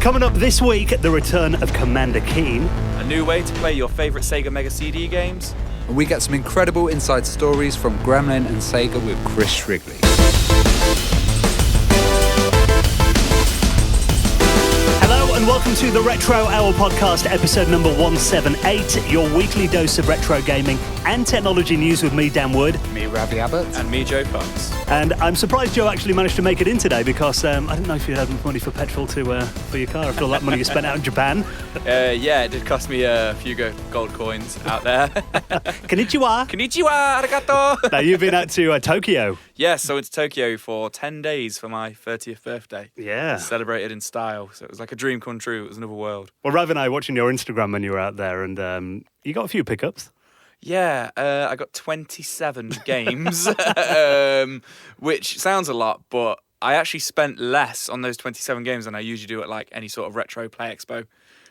Coming up this week, the return of Commander Keen. A new way to play your favourite Sega Mega CD games. And we get some incredible inside stories from Gremlin and Sega with Chris Shrigley. Hello and welcome to the Retro Hour podcast, episode number 178, your weekly dose of retro gaming and technology news with me, Dan Wood. Me, Ravi Abbott. And me, Joe Fox. And I'm surprised Joe actually managed to make it in today because I didn't know if you had enough money for petrol for your car after all that money you spent out in Japan. Yeah, it did cost me a few gold coins out there. Konnichiwa. Konnichiwa, arigato. Now, you've been out to Tokyo. Yeah, so it's Tokyo for 10 days for my 30th birthday. Yeah. Celebrated in style. So it was like a dream come true. It was another world. Well, Rav and I were watching your Instagram when you were out there, and you got a few pickups. Yeah, I got 27 games, which sounds a lot, but I actually spent less on those 27 games than I usually do at like any sort of retro play expo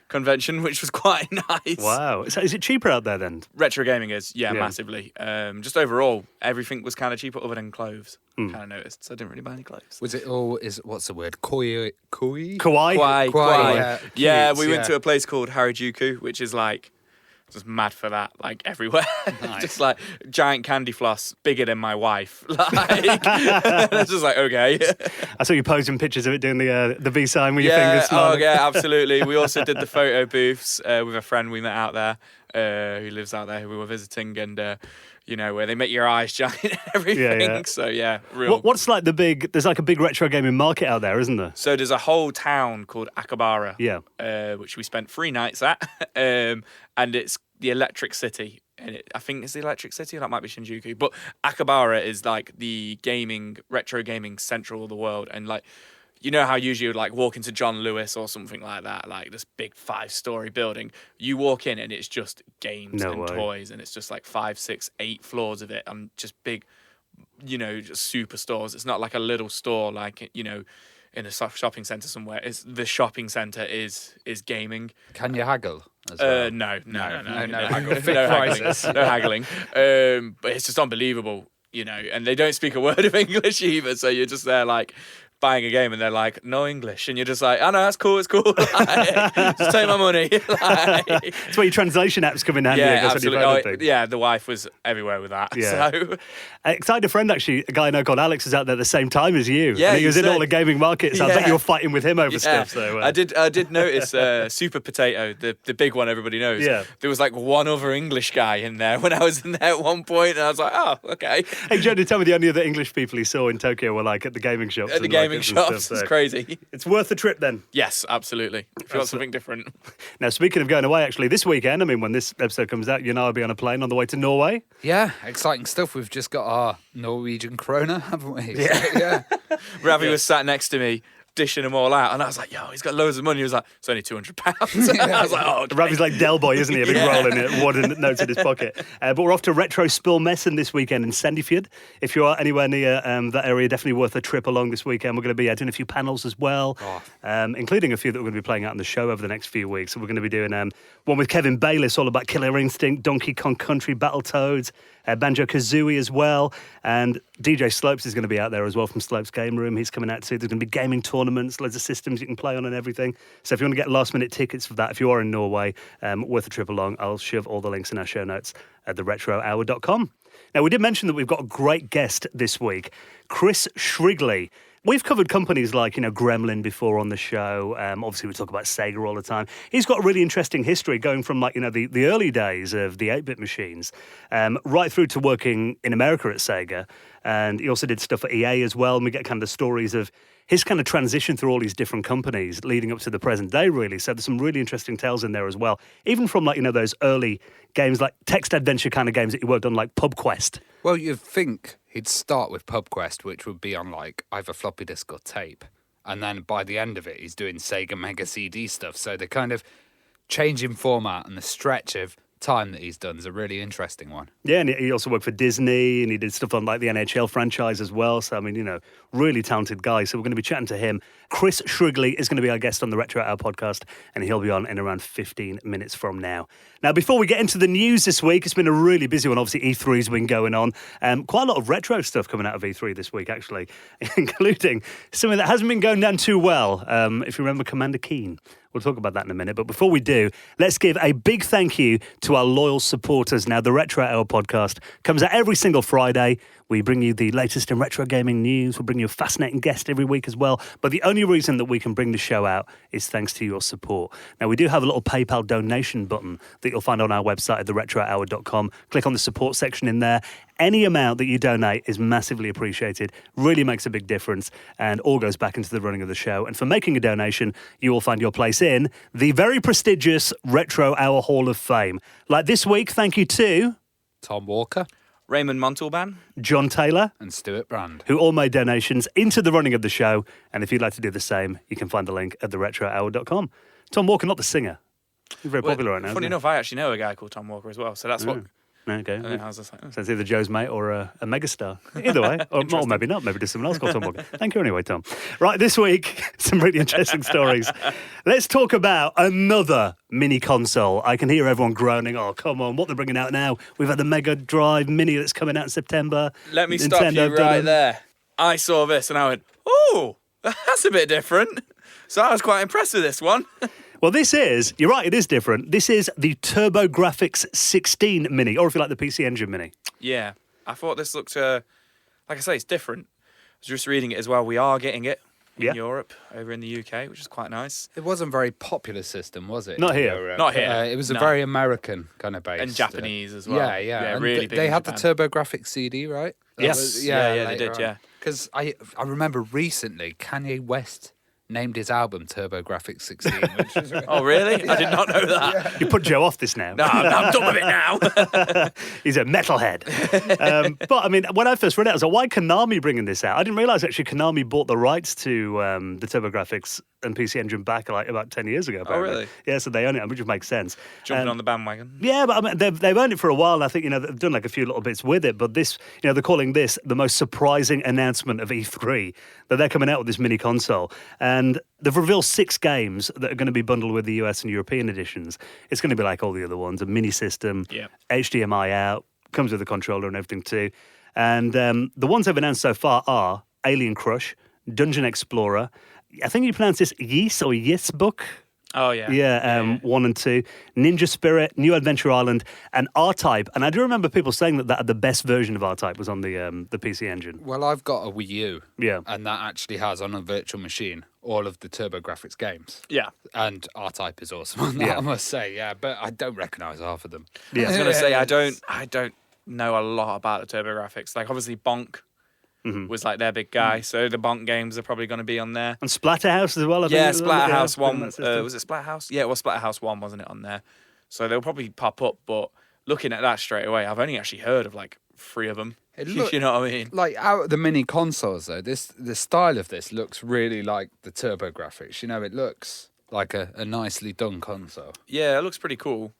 convention, which was quite nice. Wow. So is it cheaper out there then? Retro gaming is, yeah. Massively. Just overall, everything was kind of cheaper other than clothes. Kind of noticed, so I didn't really buy any clothes. Was it all, what's the word? Kawaii? Kawaii. Yeah, we went to a place called Harajuku, which is like, just mad for that, like everywhere. Nice. Just like giant candy floss, bigger than my wife. Like, it's just like, okay. I saw you posing pictures of it doing the V sign with your fingers. Oh yeah, absolutely. We also did the photo booths with a friend we met out there, who lives out there, who we were visiting, and where they make your eyes giant and everything. Yeah. So yeah, real. What's like there's like a big retro gaming market out there, isn't there? So there's a whole town called Akihabara, which we spent 3 nights at, and it's the Electric City. And I think it's the Electric City, or that might be Shinjuku. But Akihabara is like the retro gaming central of the world, and like, you know how usually you would like walk into John Lewis or something like that, like this big 5-story building. You walk in and it's just games toys, and it's just like 5, 6, 8 floors of it, and just big, just super stores. It's not like a little store like, in a shopping centre somewhere. It's the shopping centre is gaming. Can you haggle as well? No haggle. No haggling. But it's just unbelievable, and they don't speak a word of English either, so you're just there like buying a game and they're like, no English, and you're just like, oh no, it's cool. Like, just take my money. Like, it's where your translation apps come in handy. Yeah, absolutely. The wife was everywhere with that. Yeah. So I had a friend actually, a guy I know called Alex, was out there at the same time as you. Yeah, and he was in all the gaming markets. I bet you were fighting with him over stuff. So I did notice Super Potato, the big one everybody knows. Yeah. There was like one other English guy in there when I was in there at one point, and I was like, oh, okay. Hey, Joe, did tell me the only other English people he saw in Tokyo were like at the gaming shops. At the gaming shops, it's crazy. It's worth the trip then. Yes, absolutely. If you want something different. Now, speaking of going away, actually, this weekend, when this episode comes out, you and I will be on a plane on the way to Norway. Yeah, exciting stuff. We've just got our Norwegian krona, haven't we? Yeah. Ravi was sat next to me, dishing them all out, and I was like, yo, he's got loads of money. He was like, it's only £200. I was like, oh, okay. Ravi's like Del Boy, isn't he? A big rolling it, wooden notes in his pocket. But we're off to Retro Spillmessen this weekend in Sandefjord. If you are anywhere near that area, definitely worth a trip along this weekend. We're going to be doing a few panels as well, including a few that we're going to be playing out in the show over the next few weeks. So we're going to be doing one with Kevin Bayliss, all about Killer Instinct, Donkey Kong Country, Battletoads, Banjo-Kazooie as well, and DJ Slopes is going to be out there as well from Slopes Game Room. He's coming out too. There's going to be gaming tournaments, loads of systems you can play on and everything. So if you want to get last-minute tickets for that, if you are in Norway, worth a trip along. I'll shove all the links in our show notes at theretrohour.com. Now, we did mention that we've got a great guest this week, Chris Shrigley. We've covered companies like, Gremlin before on the show. Obviously, we talk about Sega all the time. He's got a really interesting history going from, the early days of the 8-bit machines right through to working in America at Sega. And he also did stuff at EA as well. And we get kind of the stories of his kind of transition through all these different companies leading up to the present day, really. So there's some really interesting tales in there as well. Even from, those early games, like text adventure kind of games that he worked on, like PubQuest. Well, you'd think he'd start with PubQuest, which would be on like either floppy disk or tape. And then by the end of it, he's doing Sega Mega CD stuff. So the kind of change in format and the stretch of time that he's done is a really interesting one. Yeah, and he also worked for Disney, and he did stuff on like the NHL franchise as well. So, I mean, really talented guy. So we're going to be chatting to him. Chris Shrigley is going to be our guest on the Retro Hour podcast, and he'll be on in around 15 minutes from now. Now, before we get into the news this week, it's been a really busy one. Obviously, E3's been going on. Quite a lot of retro stuff coming out of E3 this week, actually, including something that hasn't been going down too well. If you remember Commander Keen. We'll talk about that in a minute. But before we do, let's give a big thank you to our loyal supporters. Now, the Retro Hour podcast comes out every single Friday. We bring you the latest in retro gaming news. We'll bring you a fascinating guest every week as well. But the only reason that we can bring the show out is thanks to your support. Now, we do have a little PayPal donation button that you'll find on our website at theretrohour.com. Click on the support section in there. Any amount that you donate is massively appreciated, really makes a big difference, and all goes back into the running of the show. And for making a donation, you will find your place in the very prestigious Retro Hour Hall of Fame. Like this week, thank you to Tom Walker, Raymond Montalban, John Taylor, and Stuart Brand, who all made donations into the running of the show. And if you'd like to do the same, you can find the link at theretrohour.com. Tom Walker, not the singer. He's very popular right now. Funny enough, I actually know a guy called Tom Walker as well, so that's what... Okay. And then I was just like, So it's either Joe's mate or a megastar. Either way. or maybe not. Maybe just someone else called Tom Walker. Thank you anyway, Tom. Right, this week, some really interesting stories. Let's talk about another mini console. I can hear everyone groaning, oh, come on, what they're bringing out now. We've had the Megadrive Mini that's coming out in September. Let me stop you right there. I saw this and I went, oh, that's a bit different. So I was quite impressed with this one. Well, you're right, it is different. This is the TurboGrafx 16 Mini, or if you like, the PC Engine Mini. Yeah, I thought this looked, like I say, it's different. I was just reading it as well. We are getting it in Europe, over in the UK, which is quite nice. It wasn't a very popular system, was it? Not here. Not here. It was a very American kind of base. And Japanese as well. Yeah. Really big they in had Japan. the TurboGrafx CD, right? Yes. They did, yeah. Because I remember recently Kanye West named his album TurboGrafx 16. Which is Oh, really? I did not know that. Yeah. You put Joe off this now. No, I'm done with it now. He's a metalhead. But, I mean, when I first read it, I was like, why Konami bringing this out? I didn't realise, actually, Konami bought the rights to the TurboGrafx and PC Engine back like about 10 years ago. Apparently. Oh, really? Yeah, so they own it, which just makes sense. Jumping on the bandwagon. Yeah, but I mean, they've owned it for a while, and I think, they've done like a few little bits with it, but this, they're calling this the most surprising announcement of E3, that they're coming out with this mini console. And they've revealed 6 games that are going to be bundled with the US and European editions. It's going to be like all the other ones, a mini system, HDMI out, comes with a controller and everything too. And the ones they've announced so far are Alien Crush, Dungeon Explorer, I think you pronounce this Ys or Yisbook. Oh, yeah. Yeah, 1 and 2. Ninja Spirit, New Adventure Island, and R-Type. And I do remember people saying that the best version of R-Type was on the PC Engine. Well, I've got a Wii U. Yeah. And that actually has, on a virtual machine, all of the TurboGrafx games. Yeah. And R-Type is awesome on that, I must say, yeah. But I don't recognise half of them. Yeah. I was going to say, I don't know a lot about the TurboGrafx. Like, obviously, Bonk was like their big guy, so the Bonk games are probably going to be on there. And Splatterhouse as well, I think. Yeah, Splatterhouse 1. Was it Splatterhouse? Yeah, it was Splatterhouse 1, wasn't it, on there? So they'll probably pop up, but looking at that straight away, I've only actually heard of like 3 of them. You know what I mean? Like, out of the mini consoles, though, the style of this looks really like the TurboGrafx. It looks like a nicely done console. Yeah, it looks pretty cool.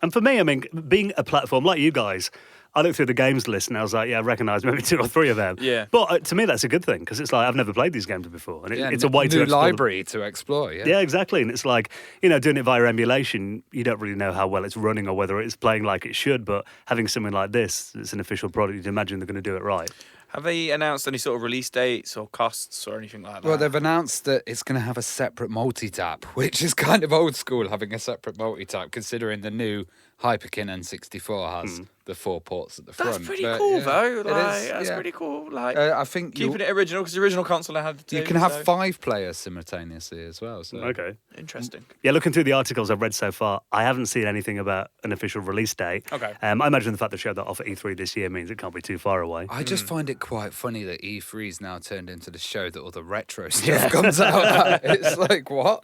And for me, I mean, being a platform like you guys, I looked through the games list and I was like, I recognise maybe 2 or 3 of them. Yeah. But to me, that's a good thing because it's like I've never played these games before. And it's a way to new explore library to explore, Yeah, exactly. And it's like, doing it via emulation, you don't really know how well it's running or whether it's playing like it should. But having something like this, it's an official product, you'd imagine they're going to do it right. Have they announced any sort of release dates or costs or anything like that? Well, they've announced that it's going to have a separate multi-tap, which is kind of old school, having a separate multi-tap, considering the new Hyperkin N64 has the 4 ports at the front. That's pretty cool, though. That's yeah. pretty cool. Like, I think keeping it original, because the original console had the 2. You can have 5 players simultaneously as well. So. Okay. Interesting. Yeah, looking through the articles I've read so far, I haven't seen anything about an official release date. Okay. I imagine the fact they showed that off at E3 this year means it can't be too far away. I just find it quite funny that E3's now turned into the show that all the retro stuff comes out at. It's like, what?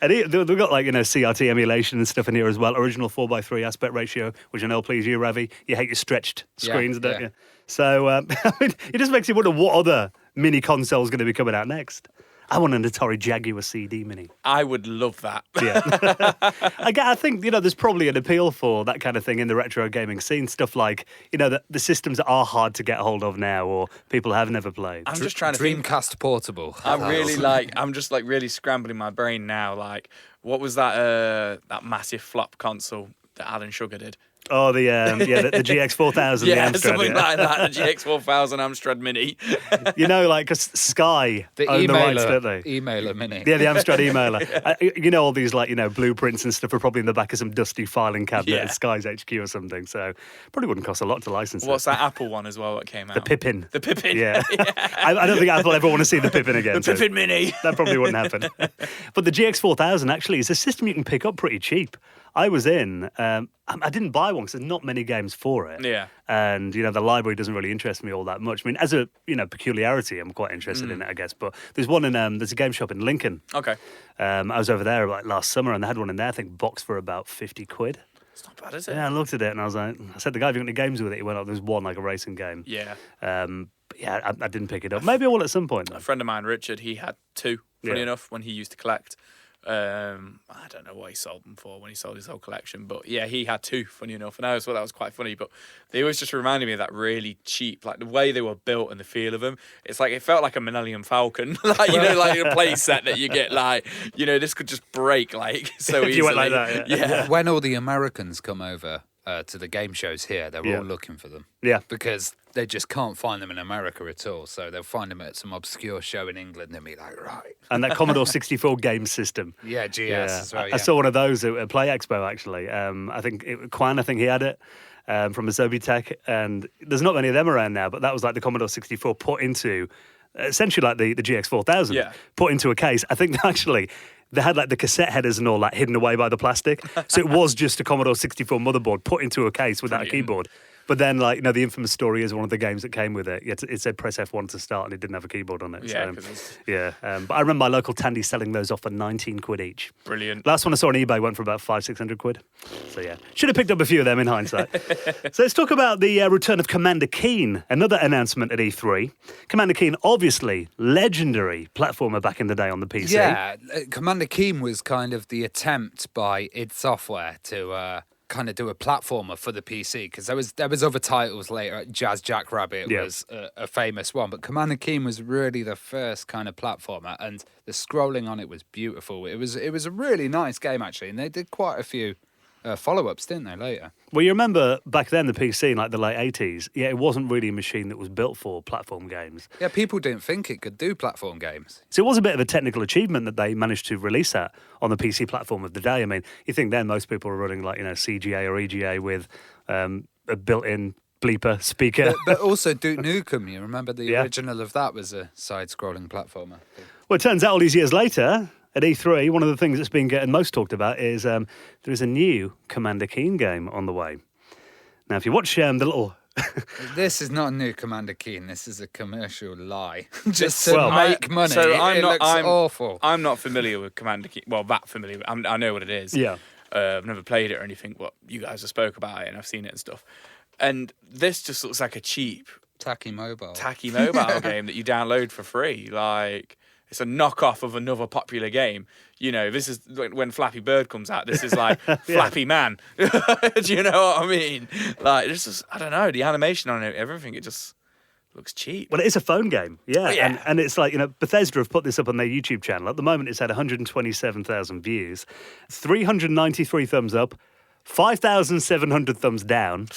And they've got like, CRT emulation and stuff in here as well. Original 4:3 aspect ratio, which I know will please you, Ravi. You hate your stretched screens, don't you? So, it just makes you wonder what other mini console is going to be coming out next. I want an Atari Jaguar CD Mini. I would love that. Yeah. I think, there's probably an appeal for that kind of thing in the retro gaming scene. Stuff like, the systems that are hard to get hold of now or people have never played. I'm just trying to Dreamcast Portable. I'm just really scrambling my brain now. Like, what was that massive flop console that Alan Sugar did? Oh, the GX4000, yeah, the Amstrad. Something like that, the GX4000 Amstrad Mini. Because Sky own the rights, don't they? Emailer Mini. Yeah, the Amstrad emailer. All these blueprints and stuff are probably in the back of some dusty filing cabinet at Sky's HQ or something. So probably wouldn't cost a lot to license. What's that Apple one as well that came out? The Pippin. The Pippin. Yeah. I don't think Apple ever want to see the Pippin again. The Pippin Mini. That probably wouldn't happen. But the GX4000 actually is a system you can pick up pretty cheap. I was in. I didn't buy one because there's not many games for it. Yeah. And, the library doesn't really interest me all that much. I mean, as a, peculiarity, I'm quite interested in it, I guess. But there's one there's a game shop in Lincoln. Okay. I was over there last summer and they had one in there, I think, boxed for about 50 quid. It's not bad, is it? Yeah, I looked at it and I was like, I said, the guy, have you got any games with it? He went, oh, there's one, like a racing game. Yeah. But yeah, I didn't pick it up. Maybe I will at some point, though. A friend of mine, Richard, he had two, funny enough, when he used to collect. I don't know what he sold them for when he sold his whole collection, but yeah, he had two, funny enough, and I always thought that was quite funny. But they always just reminded me of that really cheap, like the way they were built and the feel of them. It's like it felt like a Millennium Falcon, like a play set that you get, this could just break so easily. You went like that, yeah. When all the Americans come over to the game shows here, they're all looking for them. Yeah, because they just can't find them in America at all. So they'll find them at some obscure show in England and be like, right. And that Commodore 64 game system. Yeah, GS as well, I saw one of those at Play Expo, actually. I think he had it from Azobitech. And there's not many of them around now, but that was like the Commodore 64 put into, essentially like the GX4000, put into a case. I think actually they had the cassette headers and all that hidden away by the plastic. So it was just a Commodore 64 motherboard put into a case without a keyboard. But then, the infamous story is one of the games that came with it. It said press F1 to start, and it didn't have a keyboard on it. Yeah, but I remember my local Tandy selling those off for 19 quid each. Brilliant. Last one I saw on eBay went for about 500-600 quid. So yeah, should have picked up a few of them in hindsight. So let's talk about the return of Commander Keen. Another announcement at E3. Commander Keen, obviously legendary platformer back in the day on the PC. Yeah, Commander Keen was kind of the attempt by id Software to kind of do a platformer for the PC, because there was other titles later. Jazz Jackrabbit was a famous one, but Commander Keen was really the first kind of platformer, and the scrolling on it was beautiful. It was a really nice game, actually, and they did quite a few follow-ups, didn't they, later? Well, you remember back then the PC in the late 80s, it wasn't really a machine that was built for platform games. Yeah, people didn't think it could do platform games. So it was a bit of a technical achievement that they managed to release that on the PC platform of the day. I mean, you think then most people were running CGA or EGA with a built-in bleeper speaker. But also Duke Nukem, you remember the original of that was a side-scrolling platformer. Well, it turns out all these years later, at E3, one of the things that's been getting most talked about is there is a new Commander Keen game on the way. Now, if you watch the little... This is not a new Commander Keen. This is a commercial lie. Just to make money. So it looks awful. I'm not familiar with Commander Keen. Well, that familiar. I know what it is. Yeah. I've never played it or anything, but you guys have spoke about it and I've seen it and stuff. And this just looks like a cheap... Tacky mobile game that you download for free. It's a knockoff of another popular game. This is when Flappy Bird comes out. This is like Flappy Man. Do you know what I mean? I don't know, the animation on it, everything, it just looks cheap. Well, it is a phone game, yeah. Oh, yeah. And it's Bethesda have put this up on their YouTube channel. At the moment, it's had 127,000 views, 393 thumbs up, 5,700 thumbs down.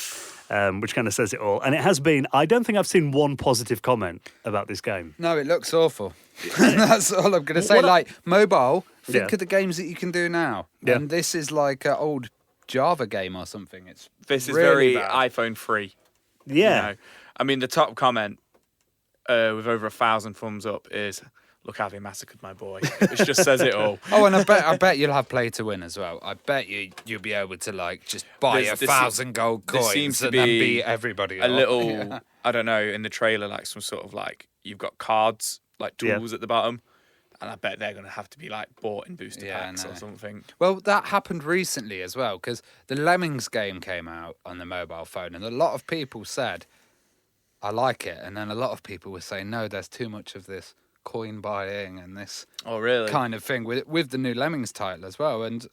Which kind of says it all. And it has been, I don't think I've seen one positive comment about this game. No, it looks awful. That's all I'm going to say. Mobile, think of the games that you can do now. Yeah. And this is like an old Java game or something. This is really very bad. iPhone free. Yeah. I mean, the top comment with over 1,000 thumbs up is... Look how they massacred my boy. Which just says it all. Oh, and I bet you'll have play to win as well. I bet you'll be able to just buy 1,000 gold coins and then beat everybody. A little, I don't know, in the trailer, some sort of you've got cards, tools at the bottom. And I bet they're going to have to be bought in booster packs or something. Well, that happened recently as well, because the Lemmings game came out on the mobile phone, and a lot of people said, I like it. And then a lot of people were saying, no, there's too much of this coin buying and this kind of thing with the new Lemmings title as well. And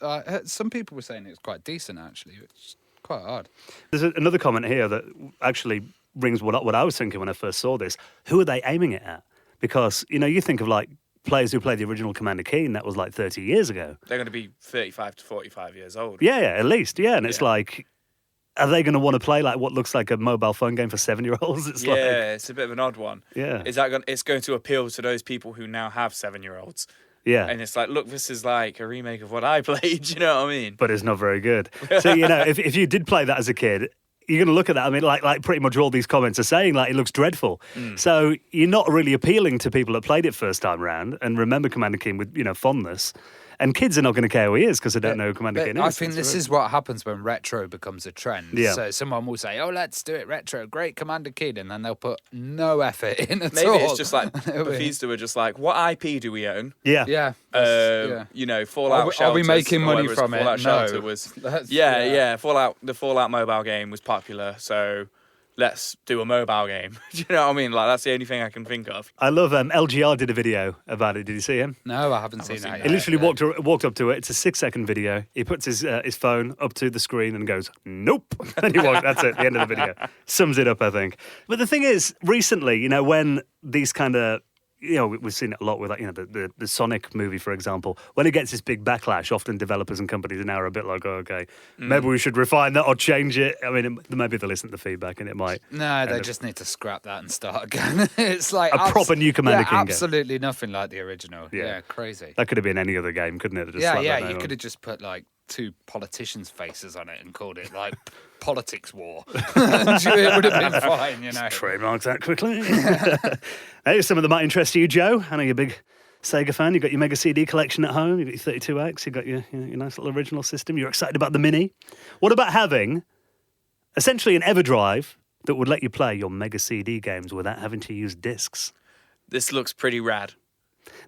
some people were saying it was quite decent, actually. It's quite odd. There's another comment here that actually rings what I was thinking when I first saw this. Who are they aiming it at? Because, you think of like players who played the original Commander Keen, that was like 30 years ago. They're going to be 35 to 45 years old. Yeah, at least, yeah. And it's like, are they going to want to play like what looks like a mobile phone game for 7-year-olds? It's a bit of an odd one. Yeah. It's going to appeal to those people who now have 7-year-olds. Yeah. And it's like, look, this is like a remake of what I played, you know what I mean? But it's not very good. So, if you did play that as a kid, you're going to look at that. I mean, like pretty much all these comments are saying, like, it looks dreadful. So you're not really appealing to people that played it first time round and remember Commander Keen with, fondness. And kids are not going to care who he is because they don't know who Commander Keen is. I think this is what happens when retro becomes a trend. Yeah. So someone will say, let's do it retro, great Commander Keen, and then they'll put no effort in at all. Maybe it's just like, Bethesda were just like, what IP do we own? Yeah. Yeah. Fallout Shelter. Are we making money from it? Fallout Shelter No. was... The Fallout mobile game was popular, so... let's do a mobile game. Do you know what I mean? Like, that's the only thing I can think of. I love LGR did a video about it. Did you see him? No, I haven't seen that. He literally walked up to it. It's a 6-second video. He puts his phone up to the screen and goes, nope. And he walked. That's it. The end of the video. Sums it up, I think. But the thing is, recently, when these kind of... we've seen it a lot with, like, the Sonic movie, for example. When it gets this big backlash, often developers and companies now are a bit like, maybe we should refine that or change it. I mean, maybe they'll listen to the feedback and it might... No, they just need to scrap that and start again. It's like... a proper new Commander Keen game. Absolutely nothing like the original. Yeah, crazy. That could have been any other game, couldn't it? You could have just put, like, 2 politicians' faces on it and called it, like, Politics War. It would have been fine, Trademark that quickly. Hey, some of them might interest you, Joe. I know you're a big Sega fan. You've got your Mega CD collection at home. You've got your 32X. You've got your nice little original system. You're excited about the Mini. What about having, essentially, an Everdrive that would let you play your Mega CD games without having to use discs? This looks pretty rad.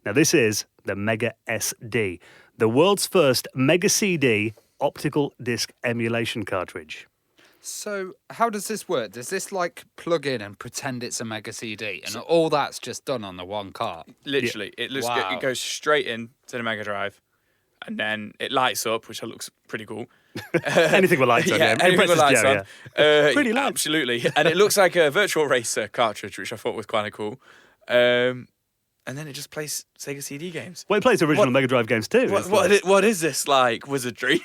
Now, this is the Mega SD, the world's first Mega CD optical disc emulation cartridge. So, how does this work? Does this, like, plug in and pretend it's a Mega CD, and all that's just done on the one cart? Literally. It looks good. It goes straight in to the Mega Drive, and then it lights up, which looks pretty cool. Anything with lights on, anything with lights on. Pretty light. Absolutely. And it looks like a Virtual Racer cartridge, which I thought was kind of cool. And then it just plays Sega CD games. Well, it plays original Mega Drive games too. What is this, like, wizardry?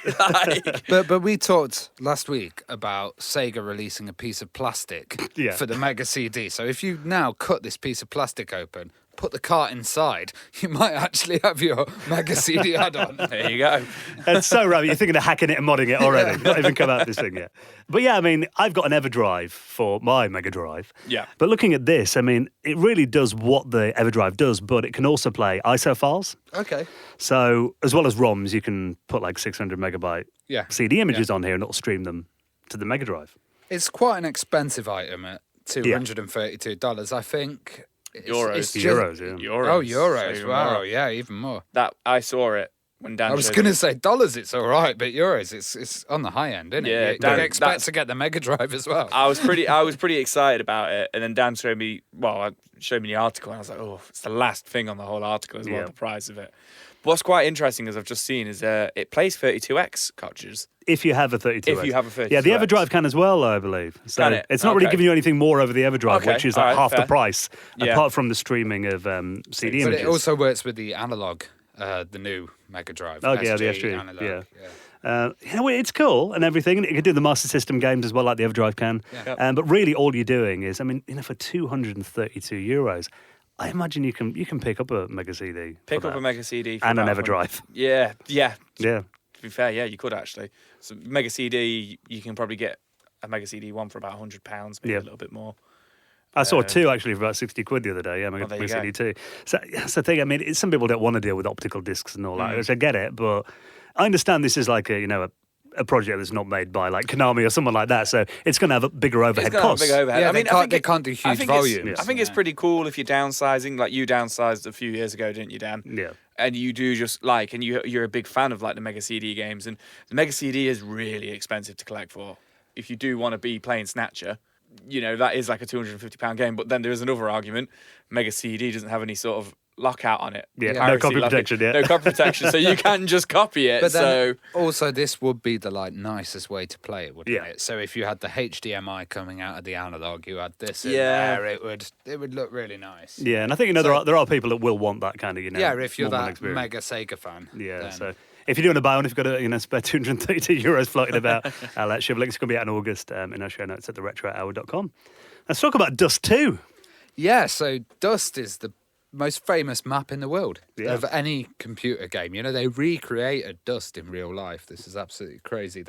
But we talked last week about Sega releasing a piece of plastic for the Mega CD. So if you now cut this piece of plastic open, put the cart inside, you might actually have your Mega CD add-on. There you go. It's so right. You're thinking of hacking it and modding it already. Not even come out this thing yet. But yeah, I mean, I've got an Everdrive for my Mega Drive. Yeah. But looking at this, I mean, it really does what the Everdrive does, but it can also play ISO files. Okay. So as well as ROMs, you can put like 600 megabyte CD images on here and it'll stream them to the Mega Drive. It's quite an expensive item at $232, I think. Euros. Oh, euros. Wow, yeah, even more. That I saw it when Dan. I was going to say dollars, it's all right, but euros, it's on the high end, isn't it? Yeah, Dan, you expect to get the Mega Drive as well. I was pretty excited about it, and then Dan showed me the article, and I was like, oh, it's the last thing on the whole article as well, the price of it. What's quite interesting, as I've just seen, is it plays 32X cartridges. If you have a 32X. If you have a 32X. Yeah, the Everdrive can as well, I believe. So it's not really giving you anything more over the Everdrive, which is like half the price, apart from the streaming of CD images. But it also works with the analog, the new Mega Drive. Oh, yeah, the SG. Analog, it's cool and everything, and it can do the Master System games as well, like the Everdrive can. Yeah. But really, all you're doing is, I mean, for €232, I imagine you can pick up a Mega CD. Pick up a Mega CD and an Everdrive. Yeah. To be fair, you could actually. So Mega CD, you can probably get a Mega CD one for about £100, maybe a little bit more. I saw two actually for about £60 the other day. Yeah, Mega CD 2. So that's the thing. I mean, some people don't want to deal with optical discs and all that. Which I get it, but I understand this is like a project that's not made by like Konami or someone like that, so it's going to have a bigger overhead cost. Yeah, I mean, they can't do huge volumes. I think it's pretty cool if you're downsizing, like you downsized a few years ago, didn't you, Dan? Yeah. And you do just like, and you're a big fan of like the Mega CD games, and the Mega CD is really expensive to collect for. If you do want to be playing Snatcher, that is like a £250 game. But then there is another argument: Mega CD doesn't have any sort of lockout on it. Yeah, no Piracy copy protection, yeah. No copy protection, so you can just copy it. But so then also, this would be the nicest way to play it, wouldn't Yeah. it? So if you had the HDMI coming out of the analog, you had this in Yeah. there, it would look really nice. Yeah, and I think there are people that will want that kind of Yeah, if you're modern that experience. mega Sega fan. Yeah, then- so if you're doing a buy one, if you've got a spare €232 floating about, I'll shove links. It's going to be out in August in our show notes at theretrohour.com. Let's talk about Dust 2. Yeah, so Dust is the most famous map in the world Yeah. of any computer game. You know, they recreated Dust in real life. This is absolutely crazy.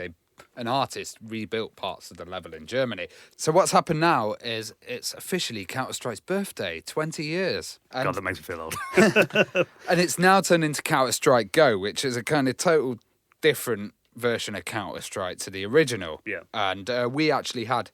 An artist rebuilt parts of the level in Germany. So what's happened now is it's officially Counter-Strike's birthday, 20 years. And, God, that makes me feel old. and it's now turned into Counter-Strike Go, which is a kind of total different version of Counter-Strike to the original. Yeah. And we actually had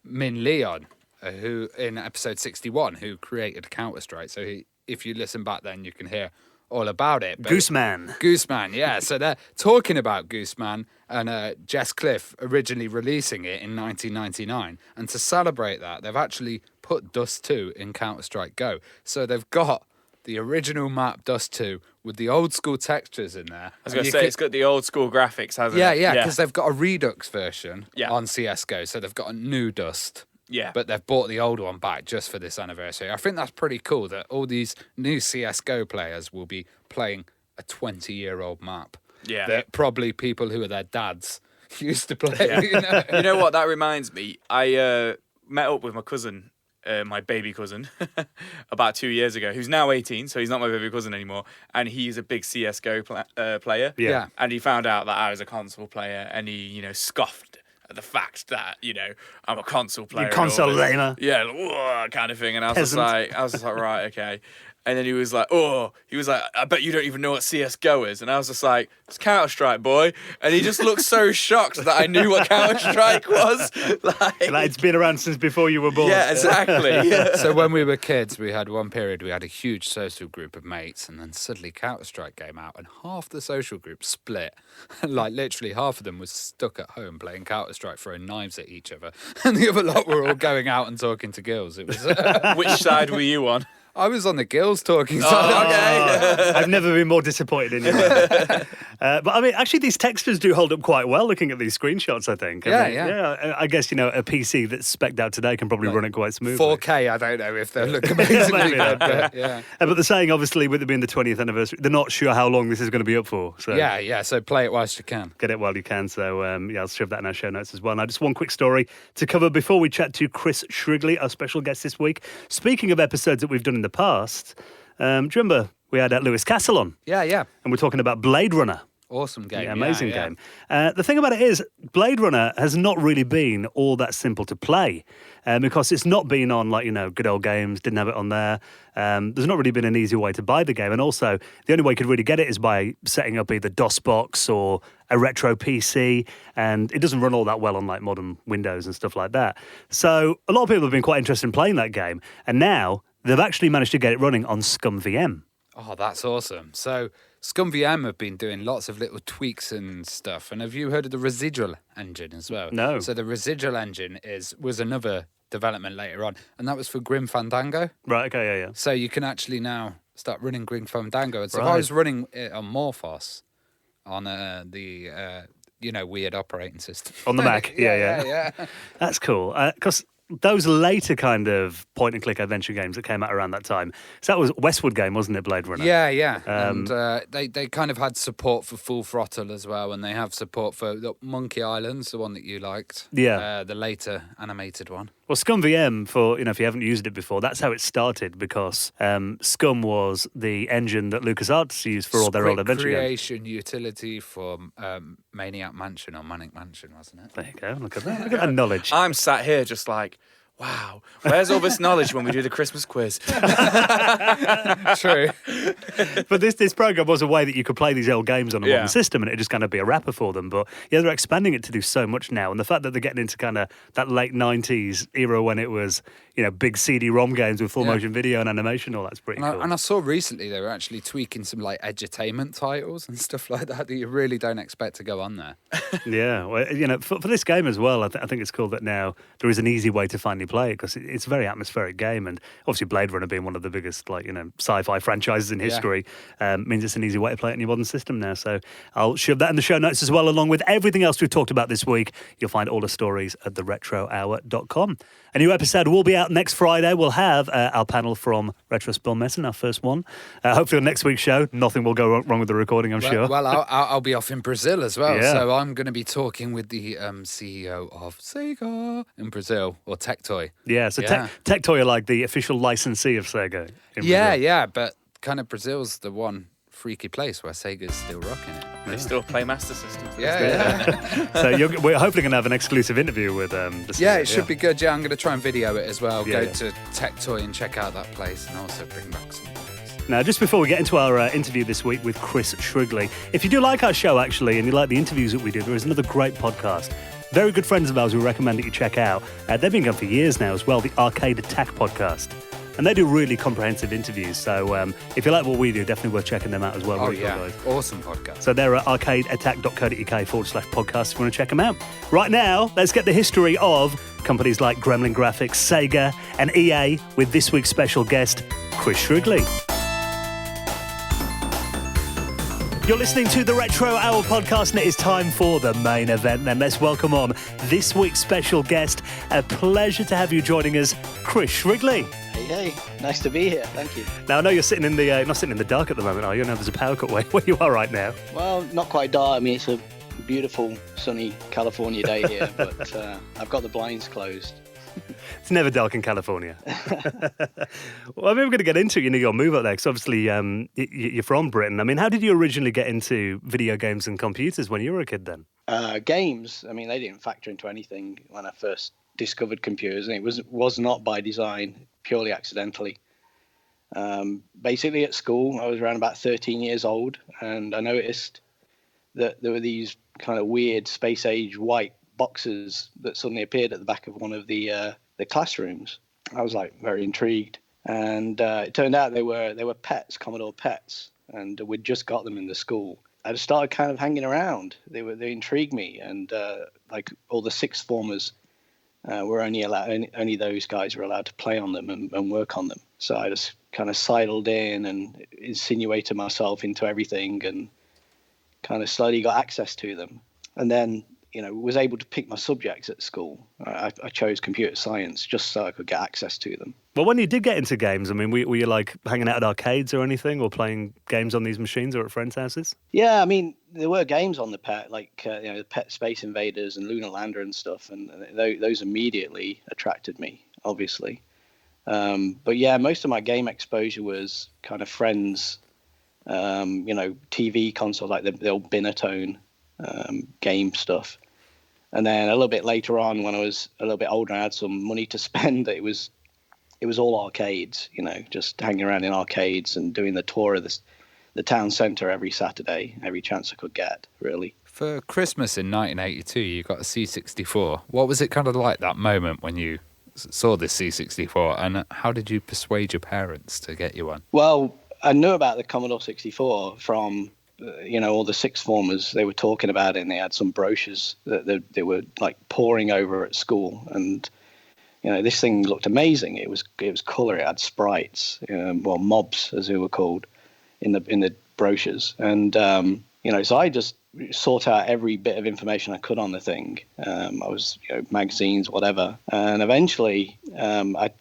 Min Leon, who in episode 61, who created Counter-Strike. So if you listen back then, you can hear all about it. But Gooseman, yeah. So they're talking about Gooseman and Jess Cliff originally releasing it in 1999. And to celebrate that, they've actually put Dust 2 in Counter-Strike Go. So they've got the original map Dust 2 with the old school textures in there. I was going to say, it's got the old school graphics, hasn't it? Yeah, because they've got a Redux version Yeah. on CSGO. So they've got a new Dust. Yeah. But they've bought the old one back just for this anniversary. I think that's pretty cool that all these new CSGO players will be playing a 20-year-old map. Yeah. That probably people who are their dads used to play. Yeah. You know? You know what? That reminds me. I met up with my cousin, my baby cousin, about 2 years ago, who's now 18, so he's not my baby cousin anymore. And he's a big CSGO player. Yeah. And he found out that I was a console player, and he, scoffed at the fact that, I'm a console player. You console and all this. lamer. Yeah, like, "Whoa," kind of thing. And I was Peasant. just like, right, okay. And then he was like, I bet you don't even know what CSGO is. And I was just like, it's Counter-Strike, boy. And he just looked so shocked that I knew what Counter-Strike was. Like it's been around since before you were born. Yeah, exactly. So when we were kids, we had one period, we had a huge social group of mates, and then suddenly Counter-Strike came out, and half the social group split. Like literally half of them was stuck at home playing Counter-Strike, throwing knives at each other, and the other lot were all going out and talking to girls. It was. Which side were you on? I was on the girls talking side. Okay. I've never been more disappointed in you. But I mean, actually, these textures do hold up quite well looking at these screenshots, I think. Yeah. I guess, a PC that's spec'd out today can probably run it quite smoothly. 4K, I don't know if they'll look amazingly Maybe good. not. But, yeah. But they're saying, obviously, with it being the 20th anniversary, they're not sure how long this is going to be up for. So Yeah, so play it whilst you can. get it while you can. So, I'll shove that in our show notes as well. Now, just one quick story to cover before we chat to Chris Shrigley, our special guest this week. Speaking of episodes that we've done in the past, do you remember we had Lewis Castle on? Yeah. And we're talking about Blade Runner. Awesome game. Yeah, amazing yeah. game. The thing about it is, Blade Runner has not really been all that simple to play because it's not been on, good old games, didn't have it on there. There's not really been an easy way to buy the game. And also, the only way you could really get it is by setting up either DOSBox or a retro PC. And it doesn't run all that well on, modern Windows and stuff like that. So a lot of people have been quite interested in playing that game. And now they've actually managed to get it running on ScumVM. Oh, that's awesome. So ScumVM have been doing lots of little tweaks and stuff. And have you heard of the residual engine as well? No. So the residual engine was another development later on, and that was for Grim Fandango. Right, okay, yeah. So you can actually now start running Grim Fandango. And so if Right. I was running it on Morphos, on the weird operating system. On the Mac, yeah. That's cool. Because those later kind of point-and-click adventure games that came out around that time, so that was Westwood game, wasn't it, Blade Runner? Yeah. And they kind of had support for Full Throttle as well, and they have support for Monkey Islands, the one that you liked. Yeah. The later animated one. Well, ScumVM, for if you haven't used it before, that's how it started because Scum was the engine that LucasArts used for all their old adventure games. Creation utility for Maniac Mansion or Manic Mansion, wasn't it? There you go. Look at that. Look at that knowledge. I'm sat here just like, wow, where's all this knowledge when we do the Christmas quiz? True. But this program was a way that you could play these old games on a Yeah. modern system, and it just kind of be a wrapper for them. But yeah, they're expanding it to do so much now, and the fact that they're getting into kind of that late '90s era when it was big CD-ROM games with full motion video and animation, all that's pretty cool. And I saw recently they were actually tweaking some edutainment titles and stuff like that you really don't expect to go on there. Yeah, well, for this game as well, I think it's cool that now there is an easy way to finally play it because it's a very atmospheric game, and obviously Blade Runner being one of the biggest sci-fi franchises in history means it's an easy way to play it in your modern system now. So I'll shove that in the show notes as well, along with everything else we've talked about this week. You'll find all the stories at theretrohour.com. A new episode will be out next Friday. We'll have our panel from Retro Spill Messen, our first one. Hopefully on next week's show, nothing will go wrong with the recording, I'm sure. Well, I'll be off in Brazil as well. Yeah. So I'm going to be talking with the CEO of Sega in Brazil, or Tectoy. Yeah, so Tectoy are like the official licensee of Sega in Brazil. Yeah, but kind of Brazil's the one freaky place where Sega's still rocking it. They still play Master System. Yeah. So we're hopefully going to have an exclusive interview with the Sega. Yeah, it should be good. Yeah, I'm going to try and video it as well. Go to Tectoy and check out that place, and also bring back some books. Now, just before we get into our interview this week with Chris Shrigley, if you do like our show, actually, and you like the interviews that we do, there is another great podcast. Very good friends of ours we recommend that you check out. They've been going for years now as well, the Arcade Attack podcast. And they do really comprehensive interviews. So if you like what we do, definitely worth checking them out as well. Oh, really cool, guys. Awesome podcast. So they're at arcadeattack.co.uk/podcast if you want to check them out. Right now, let's get the history of companies like Gremlin Graphics, Sega, and EA with this week's special guest, Chris Shrigley. You're listening to the Retro Hour podcast, and it is time for the main event. Then let's welcome on this week's special guest. A pleasure to have you joining us, Chris Shrigley. Hey, nice to be here. Thank you. Now, I know you're sitting in the not sitting in the dark at the moment, are you? I know there's a power cut where you are right now. Well, not quite dark. I mean, it's a beautiful, sunny California day here, but I've got the blinds closed. It's never dark in California. Well, I mean, we're going to get into your move up there, because obviously you're from Britain. I mean, how did you originally get into video games and computers when you were a kid then? Games, I mean, they didn't factor into anything when I first discovered computers, and it was not by design, purely accidentally. Basically at school, I was around about 13 years old, and I noticed that there were these kind of weird space-age white boxes that suddenly appeared at the back of one of the classrooms. I was like very intrigued, and it turned out they were pets, Commodore pets, and we'd just got them in the school. I just started kind of hanging around. They intrigued me, and like all the sixth formers were only those guys were allowed to play on them and work on them. So I just kind of sidled in and insinuated myself into everything, and kind of slowly got access to them, and then was able to pick my subjects at school. I chose computer science just so I could get access to them. Well, when you did get into games, I mean, were you like hanging out at arcades or anything, or playing games on these machines or at friends' houses? Yeah, I mean, there were games on the Pet, like the Pet Space Invaders and Lunar Lander and stuff, and those immediately attracted me, obviously. But yeah, most of my game exposure was kind of friends, TV console, like the old Binatone game stuff. And then a little bit later on, when I was a little bit older, I had some money to spend. It was all arcades, just hanging around in arcades and doing the tour of the town centre every Saturday, every chance I could get, really. For Christmas in 1982, you got a C64. What was it kind of like that moment when you saw this C64, and how did you persuade your parents to get you one? Well, I knew about the Commodore 64 from all the sixth formers. They were talking about it, and they had some brochures that they were like poring over at school, and this thing looked amazing. It was colour. It had sprites, mobs as they were called in the brochures, and so I just sought out every bit of information I could on the thing. I was magazines, whatever, and eventually I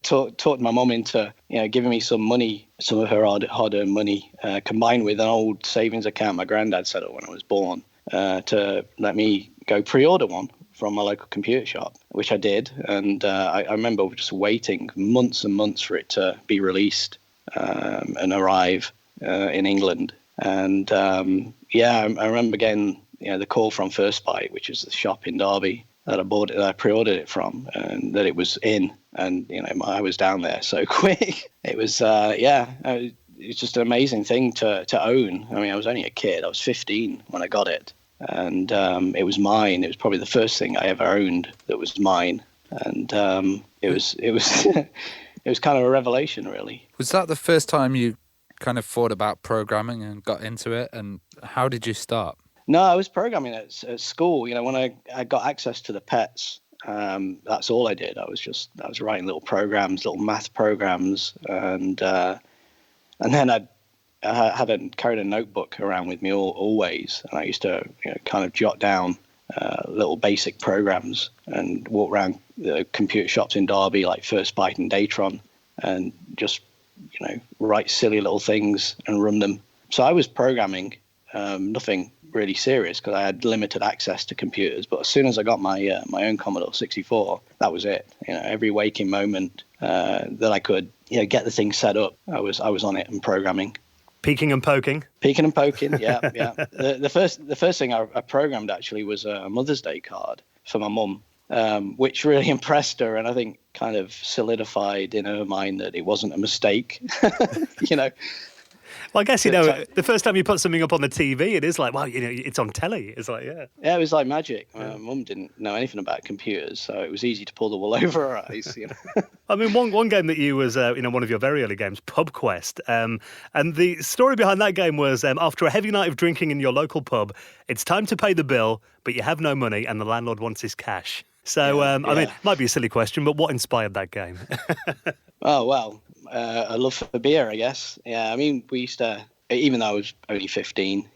talked my mum into giving me some money, some of her hard-earned money, combined with an old savings account my granddad set up when I was born, to let me go pre-order one from my local computer shop, which I did. And I remember just waiting months and months for it to be released and arrive in England. And I remember getting the call from First Byte, which is the shop in Derby that I pre-ordered it from, and that it was in, and I was down there so quick. It was it's just an amazing thing to own. I mean, I was only a kid. I was 15 when I got it, and it was mine. It was probably the first thing I ever owned that was mine, and it was it was kind of a revelation, really. Was that the first time you kind of thought about programming and got into it, and how did you start? No, I was programming at school. When I got access to the pets, That's all I did. I was writing little programs, little math programs, and then I carried a notebook around with me always, and I used to kind of jot down little basic programs and walk around the computer shops in Derby, like First Byte and Datron, and just write silly little things and run them. So I was programming, nothing really serious because I had limited access to computers. But as soon as I got my own Commodore 64, that was it. Every waking moment that I could get the thing set up, I was on it and programming. Peeking and poking. Peeking and poking, yeah. The first thing I programmed actually was a Mother's Day card for my mum, which really impressed her, and I think kind of solidified in her mind that it wasn't a mistake. Well, I guess, the first time you put something up on the TV, it is like, wow, it's on telly. It's like, yeah. Yeah, it was like magic. My mum didn't know anything about computers, so it was easy to pull the wool over her eyes. I mean, one game that you was, one of your very early games, Pub Quest. And the story behind that game was after a heavy night of drinking in your local pub, it's time to pay the bill, but you have no money and the landlord wants his cash. So, I mean, it might be a silly question, but what inspired that game? Oh, well, a love for beer, I guess. Yeah, I mean, we used to, even though I was only 15,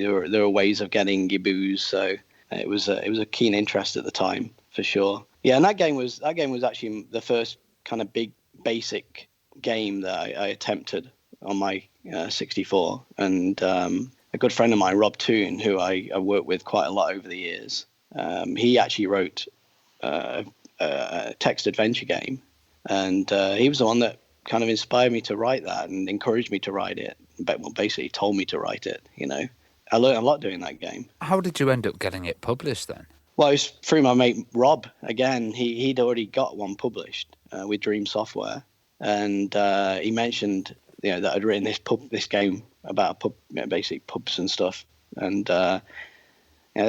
there were ways of getting your booze, so it was a keen interest at the time, for sure. Yeah, and that game was actually the first kind of big basic game that I attempted on my 64, and a good friend of mine, Rob Toon, who I worked with quite a lot over the years, he actually wrote a text adventure game, and he was the one that kind of inspired me to write that and encouraged me to write it. But basically told me to write it. I learned a lot doing that game. How did you end up getting it published then? Well, it was through my mate Rob. Again, he'd already got one published with Dream Software, and he mentioned that I'd written this game about basically pubs and stuff, and they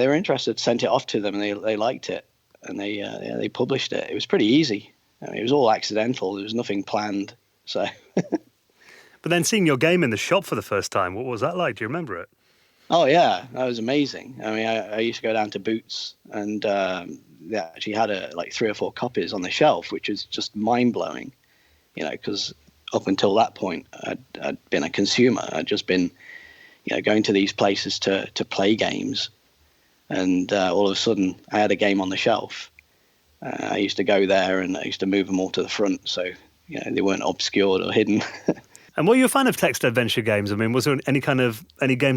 were interested. Sent it off to them, and they liked it, and they published it. It was pretty easy. I mean, it was all accidental. There was nothing planned. So. But then seeing your game in the shop for the first time, what was that like? Do you remember it? Oh, yeah, that was amazing. I mean, I used to go down to Boots, and they actually had like 3 or 4 copies on the shelf, which was just mind-blowing, because up until that point, I'd been a consumer. I'd just been, going to these places to play games, and all of a sudden, I had a game on the shelf. I used to go there, and I used to move them all to the front, so they weren't obscured or hidden. And were you a fan of text adventure games? I mean, was there any games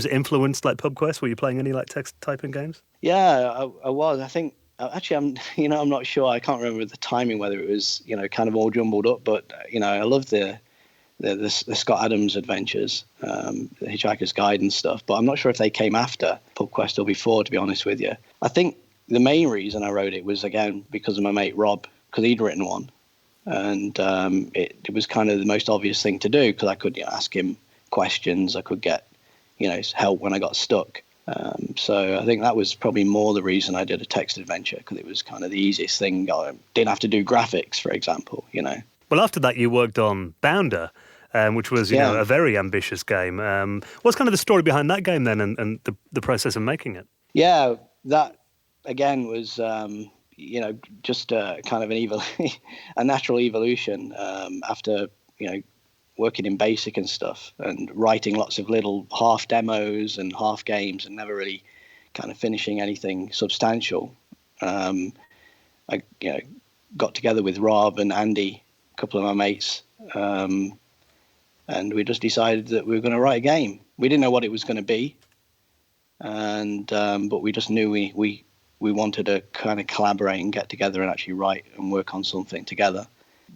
that influenced like Pub Quest? Were you playing any like text typing games? Yeah, I was. I think actually I'm not sure. I can't remember the timing whether it was kind of all jumbled up, but I love the Scott Adams adventures, the Hitchhiker's Guide and stuff. But I'm not sure if they came after Pub Quest or before. To be honest with you, I think the main reason I wrote it was again because of my mate Rob, because he'd written one. And it was kind of the most obvious thing to do because I could ask him questions. I could get help when I got stuck. So I think that was probably more the reason I did a text adventure, because it was kind of the easiest thing. I didn't have to do graphics, for example. Well, after that, you worked on Bounder, which was a very ambitious game. What's kind of the story behind that game then, and the process of making it? Yeah, that again was. Just kind of a natural evolution after, working in BASIC and stuff and writing lots of little half demos and half games and never really kind of finishing anything substantial. I got together with Rob and Andy, a couple of my mates, and we just decided that we were going to write a game. We didn't know what it was going to be, and but we just knew we wanted to kind of collaborate and get together and actually write and work on something together.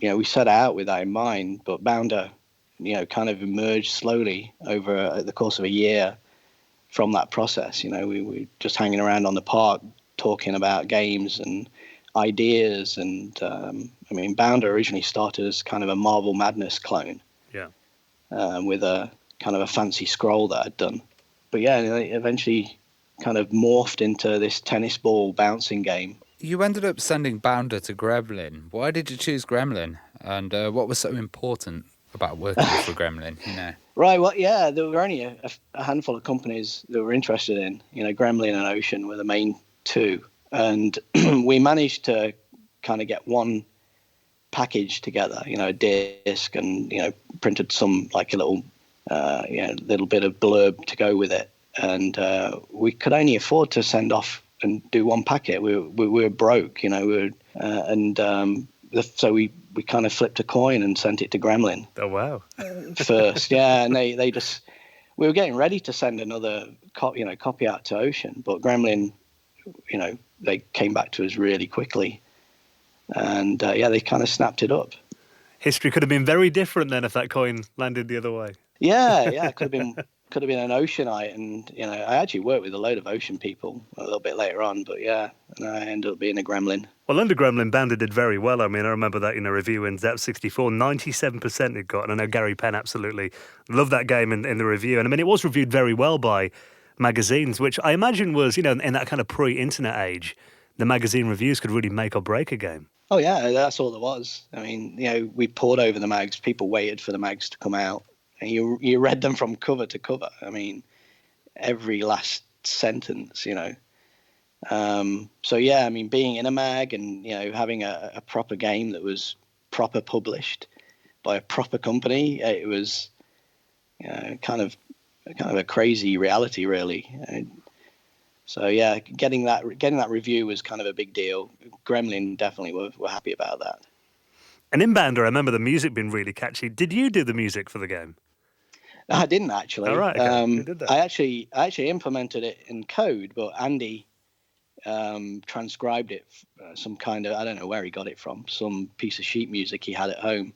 We set out with that in mind, but Bounder, kind of emerged slowly over the course of a year from that process. We were just hanging around on the park talking about games and ideas. And Bounder originally started as kind of a Marvel Madness clone. Yeah. With a kind of a fancy scroll that I'd done. But yeah, eventually kind of morphed into this tennis ball bouncing game. You ended up sending Bounder to Gremlin. Why did you choose Gremlin? And what was so important about working for Gremlin? Right, well, yeah, there were only a handful of companies that were interested in. Gremlin and Ocean were the main two. And we managed to kind of get one package together, a disc, and printed some like a little little bit of blurb to go with it, and we could only afford to send off and do one packet. We were broke, so we kind of flipped a coin and sent it to Gremlin. Oh wow! First, yeah, and they just, we were getting ready to send another copy out to Ocean, but Gremlin, they came back to us really quickly. And they kind of snapped it up. History could have been very different then if that coin landed the other way. Yeah, it could have been an Oceanite, and I actually worked with a load of Ocean people a little bit later on, but and I ended up being a Gremlin. Well, under Gremlin, Bounder did very well. I mean, I remember that in a review in Zep64, 97% it got, and I know Gary Penn absolutely loved that game in the review. And I mean, it was reviewed very well by magazines, which I imagine was, in that kind of pre-internet age, the magazine reviews could really make or break a game. Oh yeah, that's all there was. I mean, we poured over the mags. People waited for the mags to come out, and you read them from cover to cover. I mean, every last sentence, So yeah, I mean, being in a mag and having a proper game that was proper published by a proper company, it was kind of a crazy reality, really. So yeah, getting that review was kind of a big deal. Gremlin definitely were happy about that. And in Bounder, I remember the music being really catchy. Did you do the music for the game? I didn't actually. All right, okay. You did that. I actually implemented it in code, but Andy transcribed it. Some kind of, I don't know where he got it from, some piece of sheet music he had at home,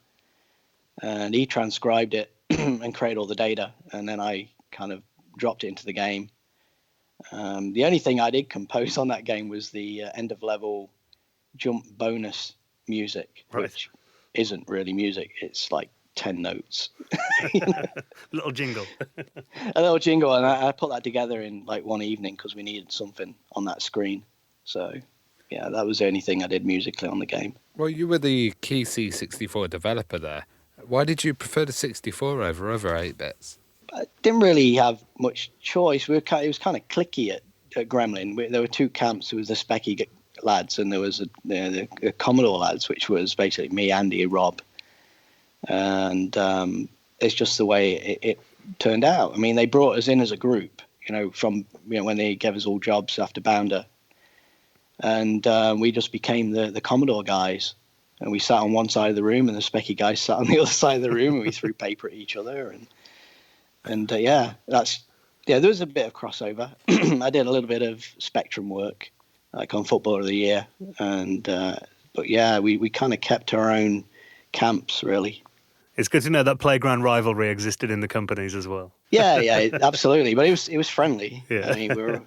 and he transcribed it and created all the data, and then I kind of dropped it into the game. The only thing I did compose on that game was the end of level jump bonus music, right, which isn't really music. It's like 10 notes. Little jingle. A little jingle, and I put that together in like one evening because we needed something on that screen. So yeah, that was the only thing I did musically on the game. Well, you were the key C64 developer there. Why did you prefer the 64 over other 8-bits? I didn't really have much choice. It was kind of cliquey at Gremlin. There were two camps. There was the Specky lads, and there was the Commodore lads, which was basically me, Andy, and Rob. And it's just the way it turned out. I mean, they brought us in as a group, from when they gave us all jobs after Bounder, and we just became the Commodore guys. And we sat on one side of the room, and the Specky guys sat on the other side of the room, and we threw paper at each other, and there was a bit of crossover. I did a little bit of Spectrum work, like on Footballer of the Year, and but yeah, we kind of kept our own camps, really. It's good to know that playground rivalry existed in the companies as well. Yeah, absolutely. But it was friendly. Yeah. I mean, we were,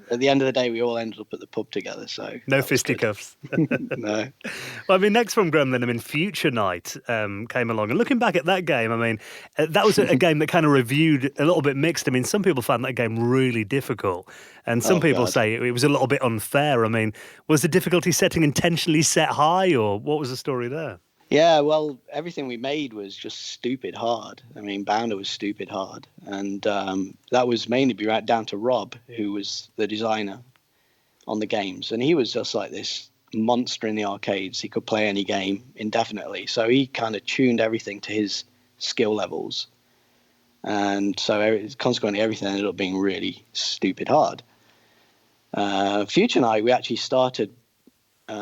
at the end of the day, we all ended up at the pub together. So no fisticuffs. No. Well, I mean, next from Gremlin, I mean, Future Night came along. And looking back at that game, I mean, that was a game that kind of reviewed a little bit mixed. I mean, some people found that game really difficult. And some people say it was a little bit unfair. I mean, was the difficulty setting intentionally set high, or what was the story there? Yeah, well, everything we made was just stupid hard. I mean, Bounder was stupid hard. And that was mainly down to Rob, who was the designer on the games. And he was just like this monster in the arcades. He could play any game indefinitely. So he kind of tuned everything to his skill levels. And so consequently, everything ended up being really stupid hard. Future Night, we actually started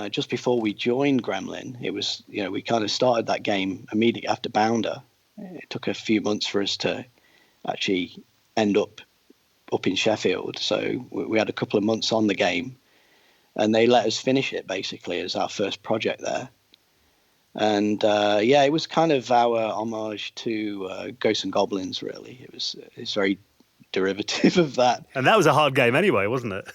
just before we joined Gremlin. It was, we kind of started that game immediately after Bounder. It took a few months for us to actually end up in Sheffield. So we had a couple of months on the game, and they let us finish it basically as our first project there. And it was kind of our homage to Ghosts and Goblins, really. It's very derivative of that. And that was a hard game anyway, wasn't it?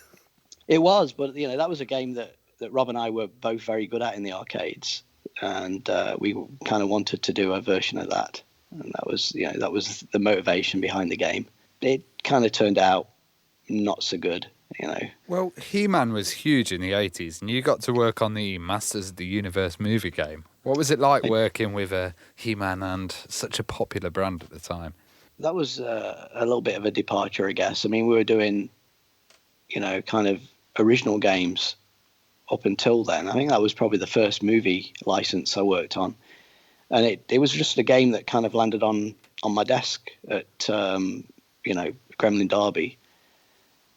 It was, but that was a game that Rob and I were both very good at in the arcades, and we kind of wanted to do a version of that, and that was the motivation behind the game. It kind of turned out not so good, Well, He-Man was huge in the 80s, and you got to work on the Masters of the Universe movie game. What was it like working with He-Man and such a popular brand at the time? That was a little bit of a departure, I guess. I mean, we were doing, kind of original games up until then. I think that was probably the first movie license I worked on. And it was just a game that kind of landed on my desk at, Gremlin Derby.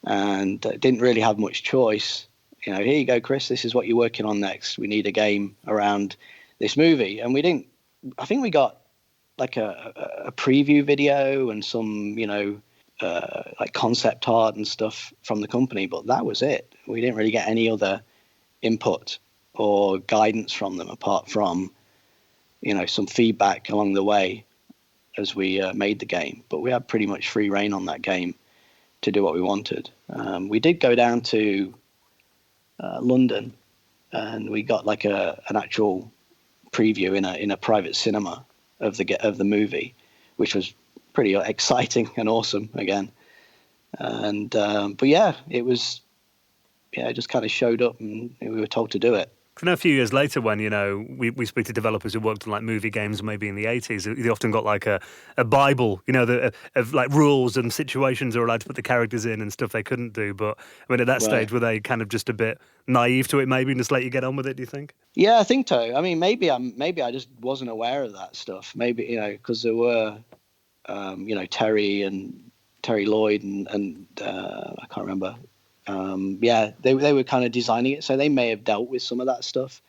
And didn't really have much choice. Here you go, Chris, this is what you're working on next. We need a game around this movie. And I think we got like a preview video and some, like concept art and stuff from the company, but that was it. We didn't really get any other input or guidance from them apart from, some feedback along the way as we made the game. But we had pretty much free reign on that game to do what we wanted. We did go down to London, and we got like an actual preview in a private cinema of the movie, which was pretty exciting and awesome again. And but yeah, it was it just kind of showed up and we were told to do it. I know a few years later when, we speak to developers who worked on like movie games maybe in the 80s, they often got like a Bible, of like rules and situations they're allowed to put the characters in and stuff they couldn't do. But I mean, at that stage, were they kind of just a bit naive to it maybe and just let you get on with it, do you think? Yeah, I think so. I mean, maybe I just wasn't aware of that stuff. Maybe, because there were, Terry Lloyd and I can't remember. They were kind of designing it, so they may have dealt with some of that stuff.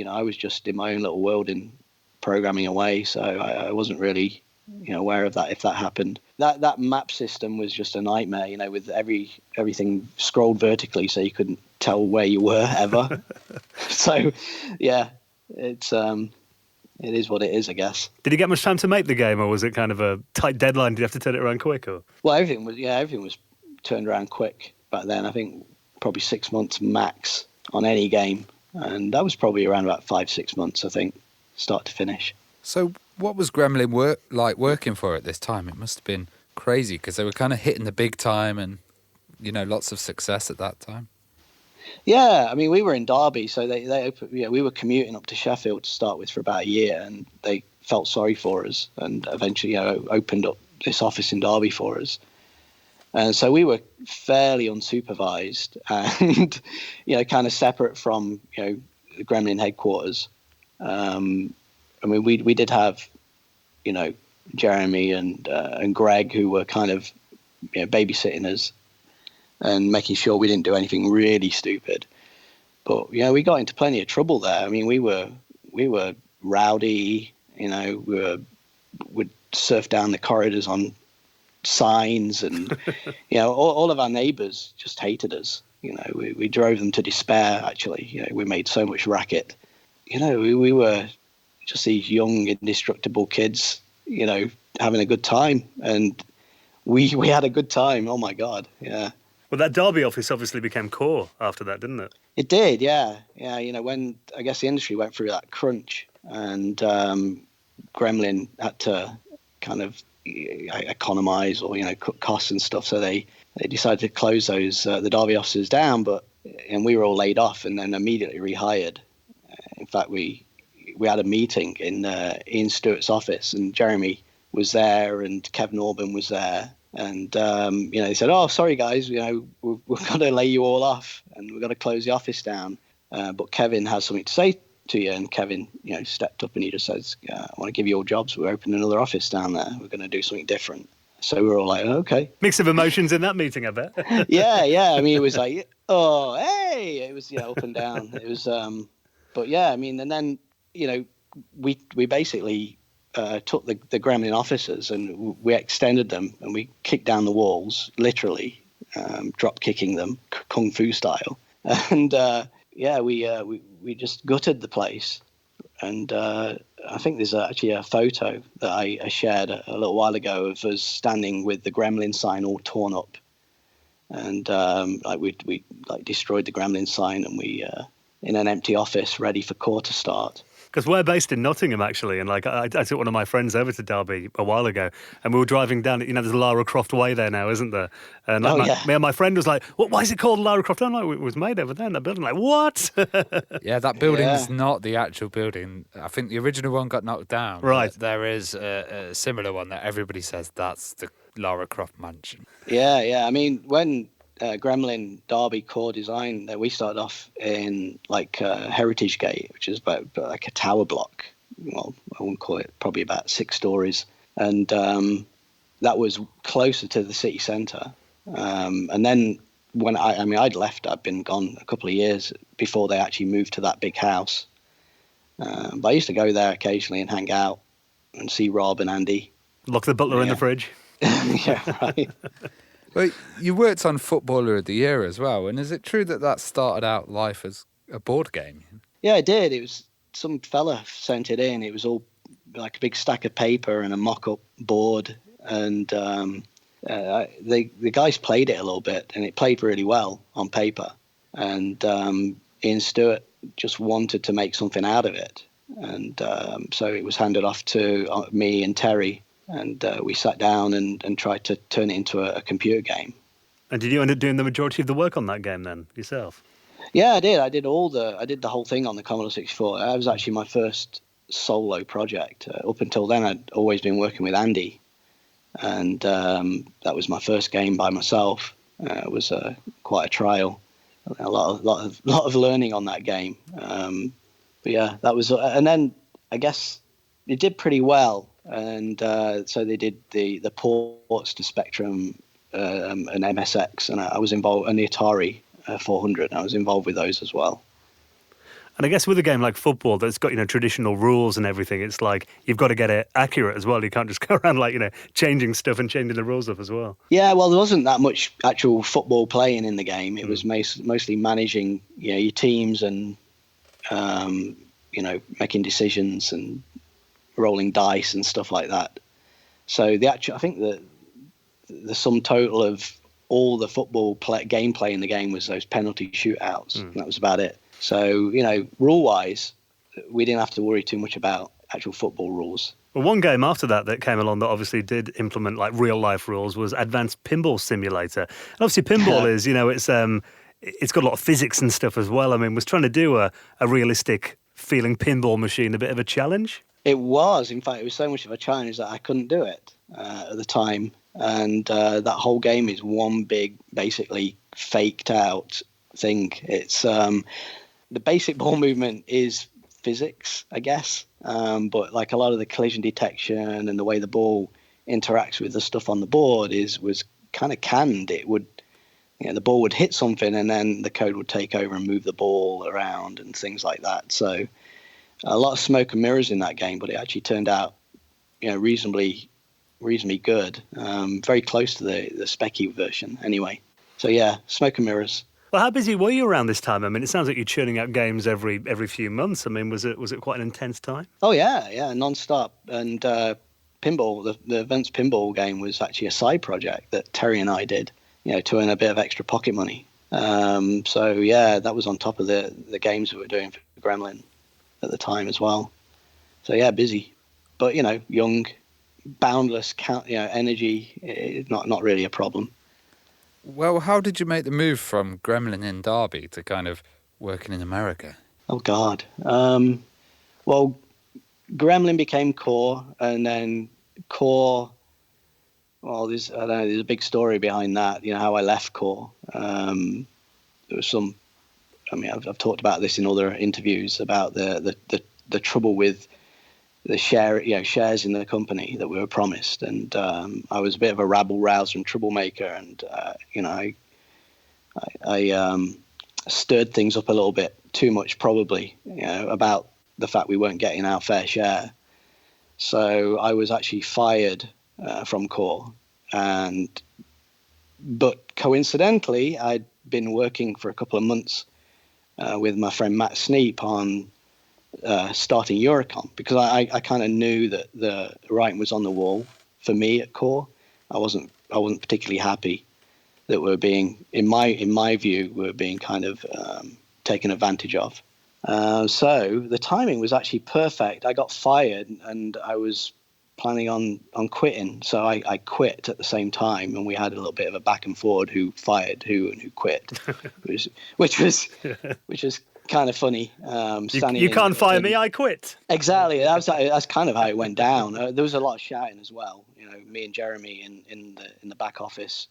I was just in my own little world in programming away, so I wasn't really, aware of that if that happened. That map system was just a nightmare, with everything scrolled vertically, so you couldn't tell where you were ever. So, yeah, it is what it is, I guess. Did you get much time to make the game, or was it kind of a tight deadline? Did you have to turn it around quick? Or? Well, everything was turned around quick. Back then, I think probably 6 months max on any game, and that was probably around about 5-6 months, I think, start to finish. So what was Gremlin working for at this time? It must have been crazy because they were kind of hitting the big time and lots of success at that time. Yeah, I mean, we were in Derby, so they opened, we were commuting up to Sheffield to start with for about a year, and they felt sorry for us and eventually opened up this office in Derby for us. And so we were fairly unsupervised and, kind of separate from, the Gremlin headquarters. I mean, we did have, Jeremy and Greg who were kind of, babysitting us and making sure we didn't do anything really stupid. But, we got into plenty of trouble there. I mean, we were rowdy, we'd surf down the corridors on signs and all of our neighbors just hated us. We drove them to despair, actually. We made so much racket. We were just these young indestructible kids having a good time, and we had a good time. Oh my god. Yeah. Well, that Derby office obviously became core after that, didn't it? It did. Yeah. When I guess the industry went through that crunch and Gremlin had to kind of economize or cut costs and stuff, so they decided to close those the Derby offices down, and we were all laid off and then immediately rehired. In fact, we had a meeting in Ian Stewart's office, and Jeremy was there and Kevin Orban was there, and they said, "Oh, sorry guys, we're going to lay you all off and we're going to close the office down, but Kevin has something to say to you." And Kevin, stepped up and he just says, "I want to give you all jobs. We're opening another office down there. We're going to do something different." So we were all like, "Okay." Mix of emotions in that meeting, I bet. yeah. I mean, it was like, "Oh, hey!" It was up and down. It was, but yeah, I mean, and then we basically took the Gremlin offices and we extended them and we kicked down the walls, literally, drop kicking them, kung fu style, and we just gutted the place. And I think there's actually a photo that I shared a little while ago of us standing with the Gremlin sign all torn up, and we destroyed the Gremlin sign, and we in an empty office ready for core to start. Because we're based in Nottingham, actually, and I took one of my friends over to Derby a while ago, and we were driving down. There's a Lara Croft Way there now, isn't there? And my friend was like, "What? Why is it called Lara Croft?" I'm like, "It was made over there in that building." Like, what? Yeah, that building's not the actual building. I think the original one got knocked down. Right. There is a similar one that everybody says that's the Lara Croft mansion. Yeah. I mean, when Gremlin Derby core design that we started off in like Heritage Gate, which is about like a tower block. Well, I wouldn't call it, probably about 6 stories. And that was closer to the city centre. And then when I'd left, I'd been gone a couple of years before they actually moved to that big house. But I used to go there occasionally and hang out and see Rob and Andy. Lock the butler in the fridge. Yeah, right. Well, you worked on Footballer of the Year as well, and is it true that started out life as a board game? Yeah, it did. It was some fella sent it in. It was all like a big stack of paper and a mock-up board, and the guys played it a little bit, and it played really well on paper. And Ian Stewart just wanted to make something out of it, and so it was handed off to me and Terry. And we sat down and tried to turn it into a computer game. And did you end up doing the majority of the work on that game then yourself? Yeah, I did. I did the whole thing on the Commodore 64. That was actually my first solo project. Up until then, I'd always been working with Andy, and that was my first game by myself. It was quite a trial, a lot of learning on that game. But yeah, that was, and then I guess it did pretty well. And so they did the ports to Spectrum and MSX, and I was involved, and the Atari 400. I was involved with those as well. And I guess with a game like football that's got, traditional rules and everything, it's like you've got to get it accurate as well. You can't just go around like, changing stuff and changing the rules up as well. Yeah, well, there wasn't that much actual football playing in the game. It was mostly managing, your teams and, making decisions and rolling dice and stuff like that. So I think the sum total of all the football gameplay in the game was those penalty shootouts. And that was about it. So, rule-wise, we didn't have to worry too much about actual football rules. Well, one game after that came along that obviously did implement like real-life rules was Advanced Pinball Simulator. And obviously pinball is, it's got a lot of physics and stuff as well. I mean, was trying to do a realistic feeling pinball machine a bit of a challenge? It was. In fact, it was so much of a challenge that I couldn't do it at the time. And that whole game is one big, basically faked out thing. It's the basic ball movement is physics, I guess. But like a lot of the collision detection and the way the ball interacts with the stuff on the board was kind of canned. It would, the ball would hit something and then the code would take over and move the ball around and things like that. So a lot of smoke and mirrors in that game, but it actually turned out, reasonably good. Very close to the specky version, anyway. So yeah, smoke and mirrors. Well, how busy were you around this time? I mean, it sounds like you're churning out games every few months. I mean, was it quite an intense time? Oh yeah, non-stop. And pinball, the Events pinball game was actually a side project that Terry and I did, to earn a bit of extra pocket money. So yeah, that was on top of the games we were doing for Gremlin at the time as well. So yeah, busy, but young, boundless energy, not really a problem. Well, how did you make the move from Gremlin in Derby to kind of working in America? Oh God. Well, Gremlin became Core, and then Core. Well, there's a big story behind that. How I left Core. There was some. I mean, I've talked about this in other interviews about the trouble with the shares in the company that we were promised, and I was a bit of a rabble-rouser and troublemaker, and I stirred things up a little bit too much, probably, about the fact we weren't getting our fair share. So I was actually fired from Core, but coincidentally, I'd been working for a couple of months with my friend Matt Sneap on starting Eurocom, because I kind of knew that the writing was on the wall for me at Core. I wasn't particularly happy that we're being, in my view, we're being kind of taken advantage of. So the timing was actually perfect. I got fired and I was planning on quitting, so I quit at the same time, and we had a little bit of a back and forward who fired who and who quit, which was kind of funny. You can't fire me, I quit. Exactly. That's kind of how it went down. There was a lot of shouting as well. Me and Jeremy in the back office,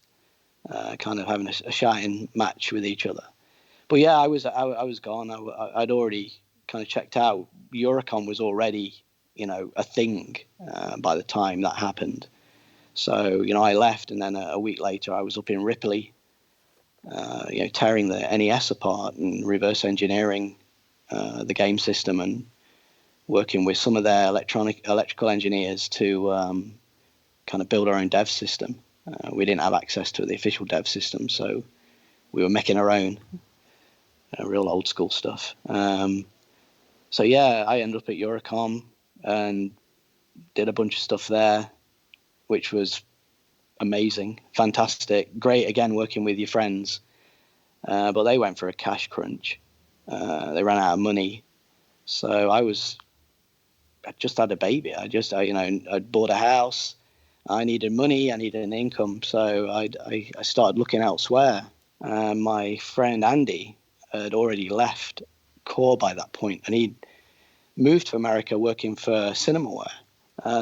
kind of having a shouting match with each other. But yeah, I was gone. I'd already kind of checked out. Eurocom was already, a thing by the time that happened. So, I left, and then a week later I was up in Ripley, tearing the NES apart and reverse engineering the game system and working with some of their electrical engineers to kind of build our own dev system. We didn't have access to the official dev system, so we were making our own real old school stuff. So yeah, I ended up at Eurocom and did a bunch of stuff there, which was amazing, fantastic, great. Again, working with your friends, but they went for a cash crunch. They ran out of money, so I just had a baby. I bought a house. I needed money. I needed an income, so I started looking elsewhere. My friend Andy had already left Core by that point, and he'd moved to America working for Cinemaware.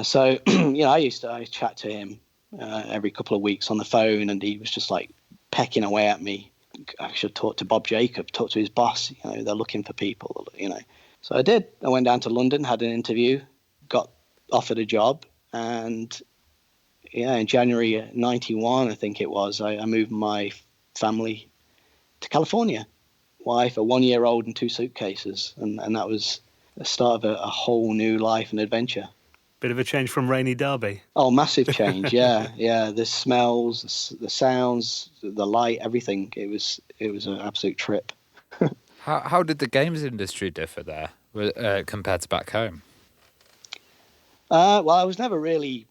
So I chat to him every couple of weeks on the phone, and he was just like pecking away at me. I should talk to Bob Jacob, talk to his boss. They're looking for people. So I did. I went down to London, had an interview, got offered a job, and in January '91, I think it was, I moved my family to California. Wife, a 1-year-old, and 2 suitcases, and that was the start of a whole new life and adventure. Bit of a change from rainy Derby. Oh, massive change, yeah. The smells, the sounds, the light, everything. It was an absolute trip. How did the games industry differ there compared to back home? Well, I was never really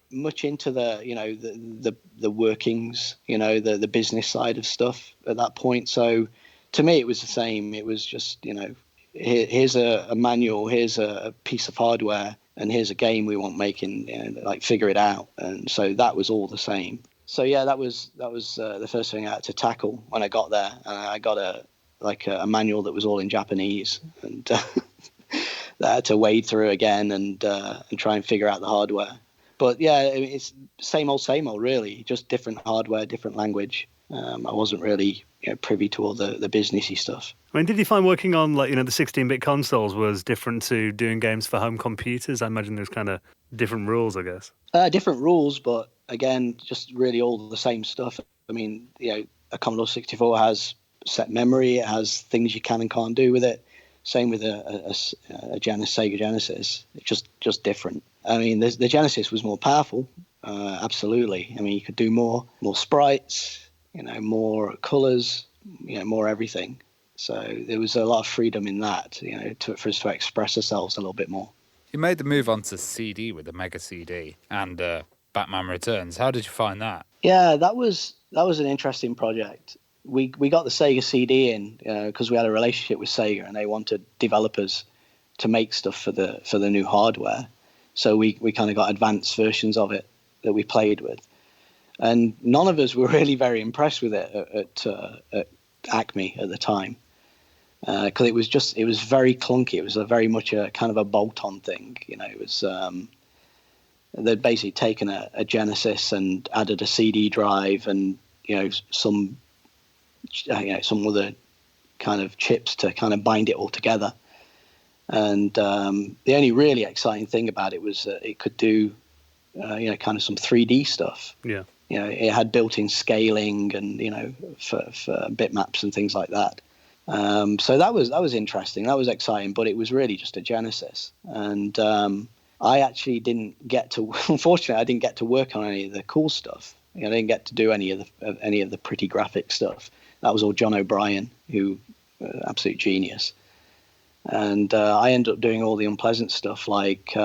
much into the workings, the business side of stuff at that point. So to me, it was the same. It was just, here's a manual, here's a piece of hardware, and here's a game we want making, figure it out. And so that was all the same. So yeah, that was the first thing I had to tackle when I got there. I got a manual that was all in Japanese, and I had to wade through again and try and figure out the hardware. But yeah, it's same old, really. Just different hardware, different language. I wasn't really privy to all the businessy stuff. I mean, did you find working on the 16-bit consoles was different to doing games for home computers? I imagine there's kind of different rules, I guess. Different rules, but again, just really all the same stuff. I mean, a Commodore 64 has set memory. It has things you can and can't do with it. Same with a Sega Genesis. It's just different. I mean, the Genesis was more powerful, absolutely. I mean, you could do more sprites, more colors, more everything. So there was a lot of freedom in that, for us to express ourselves a little bit more. You made the move onto CD with the Mega CD and Batman Returns. How did you find that? Yeah, that was an interesting project. We got the Sega CD in because we had a relationship with Sega, and they wanted developers to make stuff for the new hardware. So we kind of got advanced versions of it that we played with, and none of us were really very impressed with it at Acme at the time, because it was very clunky. It was very much a kind of a bolt-on thing. It was they'd basically taken a Genesis and added a CD drive and some other kind of chips to kind of bind it all together. And the only really exciting thing about it was that it could do, kind of some 3D stuff. Yeah. It had built-in scaling and, for bitmaps and things like that. So that was interesting. That was exciting, but it was really just a Genesis. And I actually unfortunately, I didn't get to work on any of the cool stuff. I didn't get to do any of the pretty graphic stuff. That was all John O'Brien, who absolute genius. And I ended up doing all the unpleasant stuff, like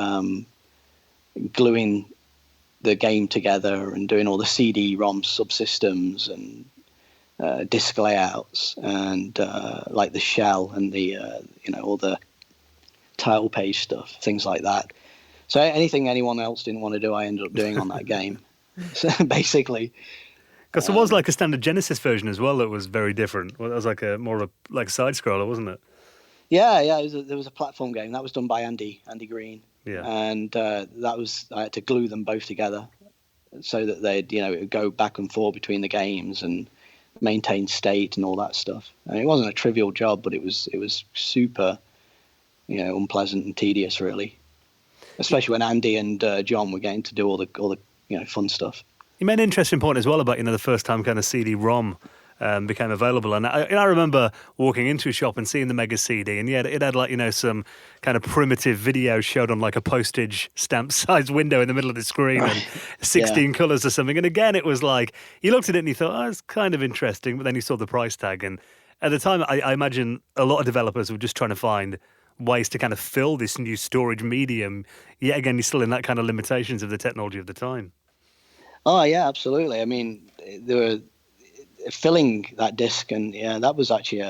gluing the game together and doing all the CD-ROM subsystems and disk layouts and like the shell and the all the title page stuff, things like that. So anything anyone else didn't want to do, I ended up doing on that game. So basically. Because there was like a standard Genesis version as well that was very different. Well, that was like a side scroller, wasn't it? Yeah. There was a platform game that was done by Andy Green. Yeah. And I had to glue them both together. so that they'd, it would go back and forth between the games and maintain state and all that stuff. And it wasn't a trivial job, but it was super, unpleasant and tedious, really. Especially when Andy and John were getting to do all the fun stuff. You made an interesting point as well about the first time kind of CD-ROM became available, and I remember walking into a shop and seeing the Mega CD, and it had like some kind of primitive video showed on like a postage stamp sized window in the middle of the screen, and 16 colours or something. And again, it was like you looked at it and you thought, oh, it's kind of interesting, but then you saw the price tag, and at the time, I imagine a lot of developers were just trying to find ways to kind of fill this new storage medium. Yet again, you're still in that kind of limitations of the technology of the time. Oh yeah, absolutely. I mean, they were filling that disc, and that was actually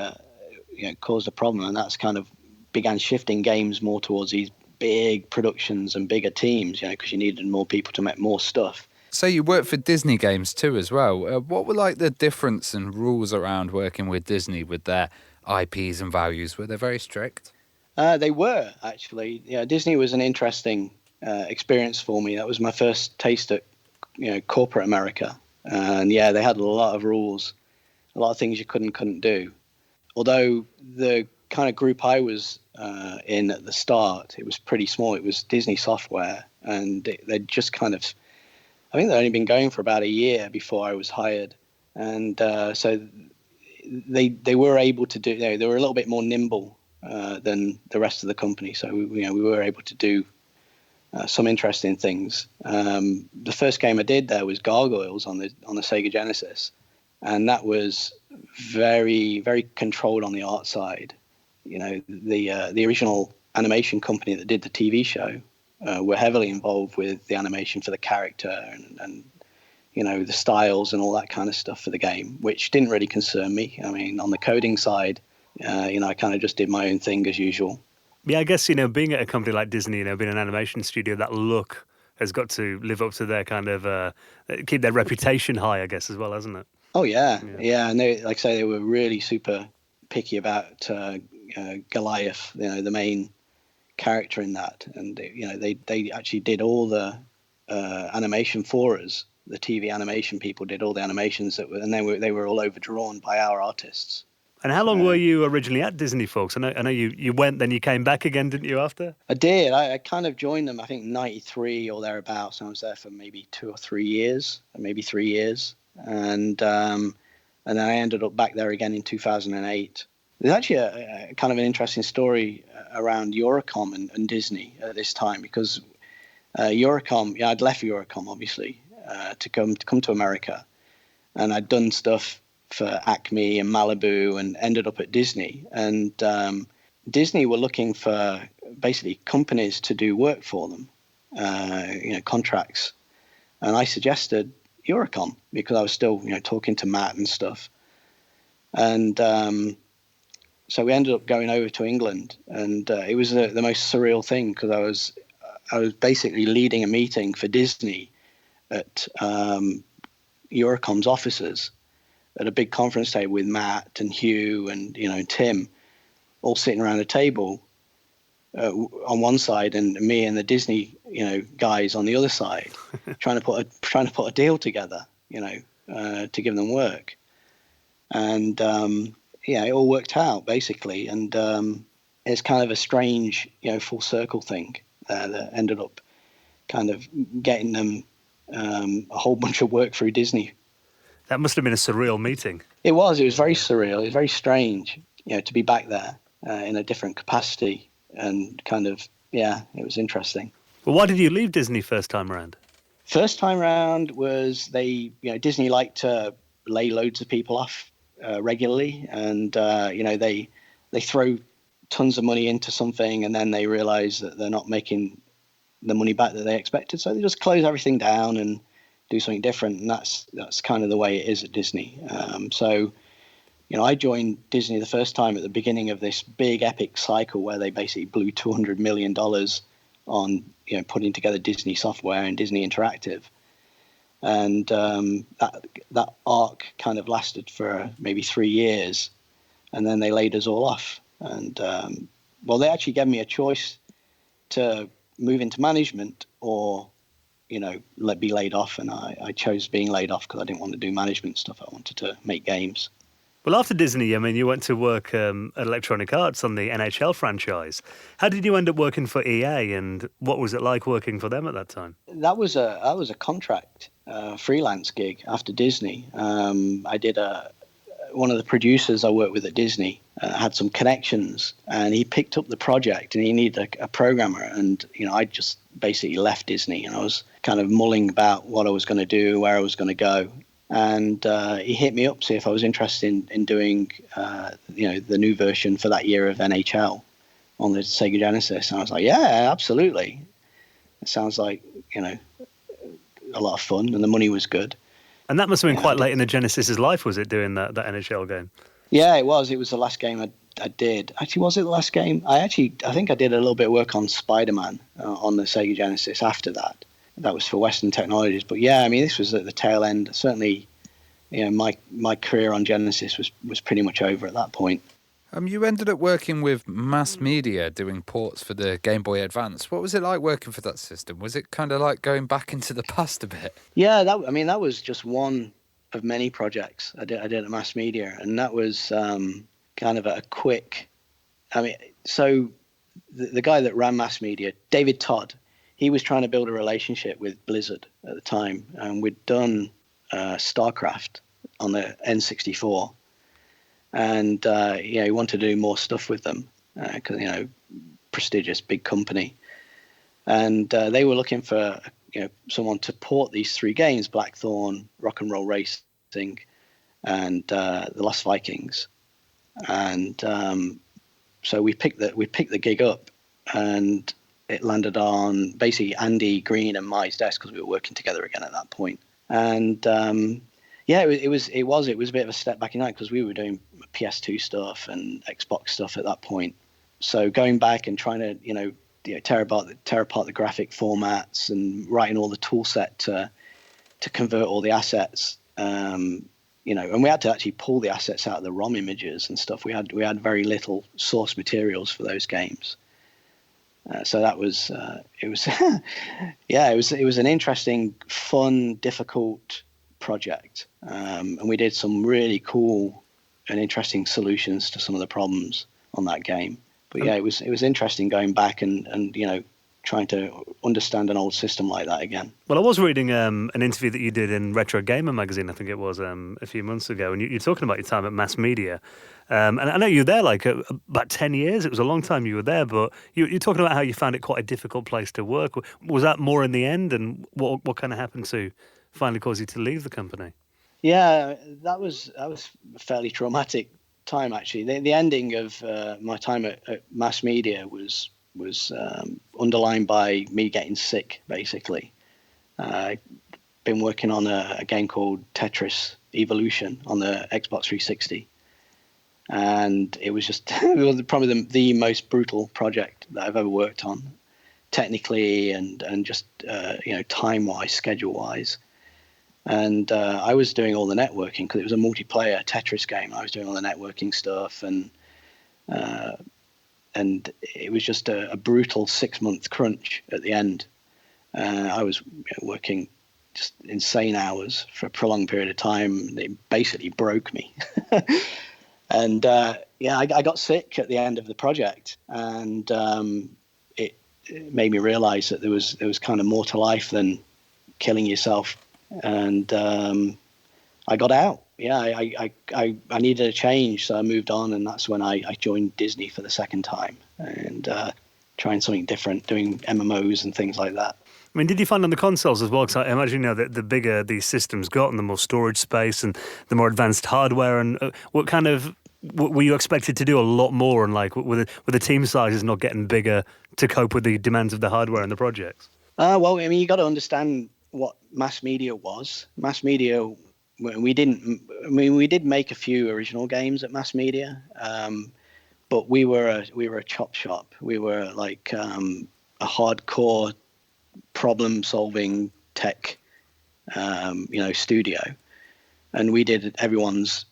caused a problem, and that's kind of began shifting games more towards these big productions and bigger teams, because you needed more people to make more stuff. So you worked for Disney games too as well. What were like the difference and rules around working with Disney with their IPs and values? Were they very strict? They were, actually. Yeah, Disney was an interesting experience for me. That was my first taste at corporate America, and they had a lot of rules, a lot of things you couldn't do. Although the kind of group I was in at the start, it was pretty small. It was Disney Software, and they'd just kind of, I think they'd only been going for about a year before I was hired, and so they were able to do. They were a little bit more nimble than the rest of the company, so we were able to do some interesting things. The first game I did there was Gargoyles on the Sega Genesis, and that was very, very controlled on the art side. The original animation company that did the TV show were heavily involved with the animation for the character and the styles and all that kind of stuff for the game, which didn't really concern me. I mean, on the coding side, I kind of just did my own thing as usual. Yeah, I guess, being at a company like Disney, being an animation studio, that look has got to live up to their kind of, keep their reputation high, I guess, as well, hasn't it? Oh, yeah. And they, like I say, they were really super picky about Goliath, the main character in that. And, they actually did all the animation for us. The TV animation people did all the animations and they were all overdrawn by our artists. And how long were you originally at Disney, folks? I know you went, then you came back again, didn't you, after? I did. I kind of joined them, I think, 93 or thereabouts. I was there for maybe 2 or 3 years, maybe 3 years. And then I ended up back there again in 2008. There's actually a kind of an interesting story around Eurocom and Disney at this time, because Eurocom, I'd left Eurocom, obviously, to come to America. And I'd done stuff for Acme and Malibu and ended up at Disney. And Disney were looking for basically companies to do work for them, contracts. And I suggested Eurocom because I was still, talking to Matt and stuff. And so we ended up going over to England, and it was the most surreal thing because I was basically leading a meeting for Disney at Eurocom's offices, at a big conference table with Matt and Hugh and Tim, all sitting around a table on one side, and me and the Disney guys on the other side, trying to put a deal together, to give them work, and it all worked out basically, and it's kind of a strange full circle thing that ended up kind of getting them a whole bunch of work through Disney. That must have been a surreal meeting. It was very surreal. It was very strange, to be back there in a different capacity, and kind of, it was interesting. Well, why did you leave Disney first time around? First time around was Disney liked to lay loads of people off regularly, and they throw tons of money into something, and then they realize that they're not making the money back that they expected, so they just close everything down and do something different, and that's kind of the way it is at Disney. So I joined Disney the first time at the beginning of this big epic cycle where they basically blew $200 million on putting together Disney Software and Disney Interactive, and that arc kind of lasted for maybe 3 years, and then they laid us all off. And they actually gave me a choice to move into management or be laid off, and I chose being laid off because I didn't want to do management stuff. I wanted to make games. Well, after Disney, I mean, you went to work at Electronic Arts on the NHL franchise. How did you end up working for EA, and what was it like working for them at that time? That was a contract freelance gig after Disney. I did one of the producers I worked with at Disney had some connections, and he picked up the project, and he needed a programmer. And I just basically left Disney, and I was kind of mulling about what I was going to do, where I was going to go. And he hit me up to see if I was interested in doing, the new version for that year of NHL on the Sega Genesis. And I was like, yeah, absolutely. It sounds like, a lot of fun, and the money was good. And that must have been quite late in the Genesis's life, was it, doing that NHL game? Yeah, it was. It was the last game I did. Actually, was it the last game? I think I did a little bit of work on Spider-Man on the Sega Genesis after that. That was for Western Technologies. But yeah, I mean, this was at the tail end. Certainly, my career on Genesis was pretty much over at that point. You ended up working with Mass Media doing ports for the Game Boy Advance. What was it like working for that system? Was it kind of like going back into the past a bit? Yeah, that was just one of many projects I did at Mass Media, and that was kind of a quick. I mean, so the guy that ran Mass Media, David Todd, he was trying to build a relationship with Blizzard at the time, and we'd done StarCraft on the N64, and he wanted to do more stuff with them because prestigious big company, and they were looking for someone to port these three games: Blackthorn, Rock and Roll Racing, and The Lost Vikings, and so we picked the gig up, and it landed on basically Andy Green and my desk because we were working together again at that point. And it was a bit of a step back in that because we were doing PS2 stuff and Xbox stuff at that point. So going back and trying to tear apart the graphic formats and writing all the tool set to convert all the assets. And we had to actually pull the assets out of the ROM images and stuff. We had very little source materials for those games. So that was it was an interesting, fun, difficult project, and we did some really cool and interesting solutions to some of the problems on that game. But yeah, it was interesting going back and trying to understand an old system like that again. Well, I was reading an interview that you did in Retro Gamer magazine, I think it was, a few months ago, and you're talking about your time at Mass Media. And I know you were there about 10 years. It was a long time you were there, but you're talking about how you found it quite a difficult place to work. Was that more in the end, and what kind of happened to finally cause you to leave the company? Yeah, that was a fairly traumatic time, actually. The ending of my time at Mass Media was underlined by me getting sick, basically. I've been working on a game called Tetris Evolution on the Xbox 360. And it was probably the most brutal project that I've ever worked on, technically and just time-wise, schedule-wise. And I was doing all the networking because it was a multiplayer Tetris game. I was doing all the networking stuff, and it was just a brutal 6-month crunch at the end. I was working just insane hours for a prolonged period of time. It basically broke me. And I got sick at the end of the project, and it made me realize that there was kind of more to life than killing yourself. And I got out. Yeah, I needed a change, so I moved on, and that's when I joined Disney for the second time, and trying something different, doing MMOs and things like that. I mean, did you find on the consoles as well? Because I imagine that the bigger these systems got, and the more storage space, and the more advanced hardware, and what kind of were you expected to do a lot more, and with the team sizes not getting bigger to cope with the demands of the hardware and the projects? Well, I mean, you got to understand what Mass Media was. Mass Media, we did make a few original games at Mass Media, but we were a chop shop. We were like a hardcore problem-solving tech, studio, and we did everyone's,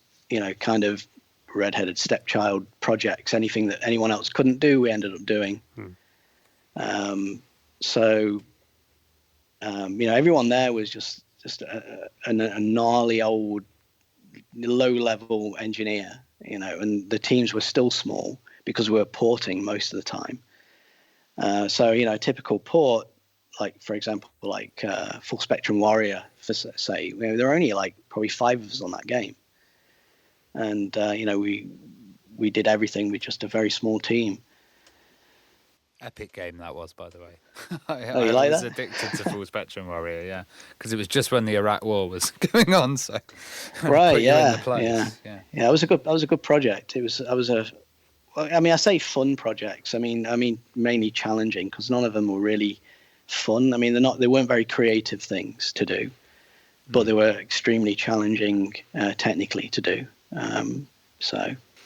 kind of red-headed stepchild projects. Anything that anyone else couldn't do, we ended up doing. So everyone there was just a gnarly old low-level engineer, and the teams were still small because we were porting most of the time. So a typical port, like for example, like Full Spectrum Warrior, for say, there were only like probably 5 of us on that game, and we did everything with just a very small team. Epic game that was, by the way. You like was that? addicted to Full Spectrum Warrior, yeah, because it was just when the Iraq War was going on, so right, put you in the place. Yeah. It was a good project. I say fun projects. I mean mainly challenging, because none of them were really fun. I mean, they weren't very creative things to do, but they were extremely challenging technically to do.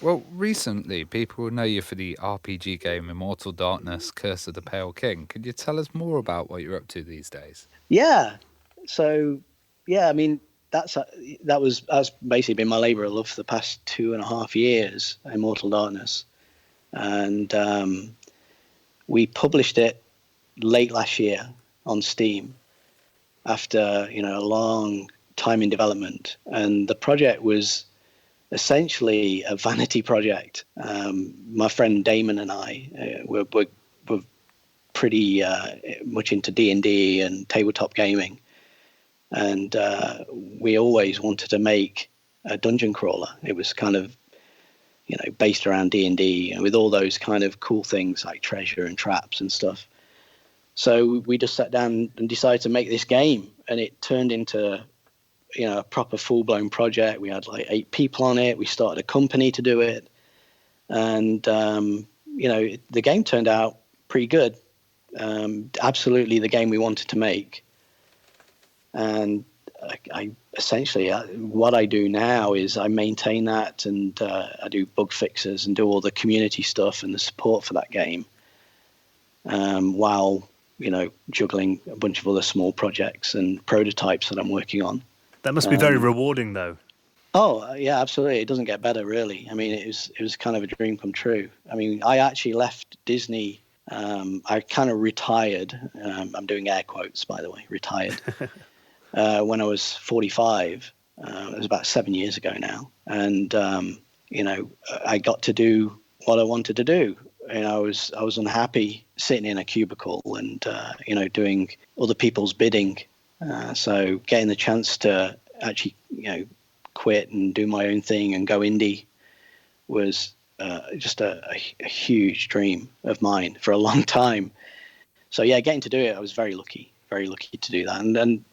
Well, recently people will know you for the RPG game Immortal Darkness: Curse of the Pale King. Could you tell us more about what you're up to these days? Yeah. So, I mean, that's basically been my labour of love for the past 2.5 years, Immortal Darkness. And we published it late last year on Steam after, a long time in development. And the project was essentially a vanity project. My friend Damon and I were pretty much into D&D and tabletop gaming, and we always wanted to make a dungeon crawler. It was kind of based around D&D, and with all those kind of cool things like treasure and traps and stuff. So we just sat down and decided to make this game, and it turned into a proper full-blown project. We had like 8 people on it. We started a company to do it, and the game turned out pretty good. Absolutely the game we wanted to make. And I essentially, what I do now is I maintain that, and I do bug fixes and do all the community stuff and the support for that game, while juggling a bunch of other small projects and prototypes that I'm working on. That must be very rewarding, though. Oh yeah, absolutely. It doesn't get better, really. I mean, it was kind of a dream come true. I mean, I actually left Disney. I kind of retired. I'm doing air quotes, by the way, retired. When I was 45, it was about 7 years ago now, and I got to do what I wanted to do. And I was unhappy sitting in a cubicle and doing other people's bidding. So getting the chance to actually quit and do my own thing and go indie was just a huge dream of mine for a long time. So yeah, getting to do it, I was very lucky to do that. And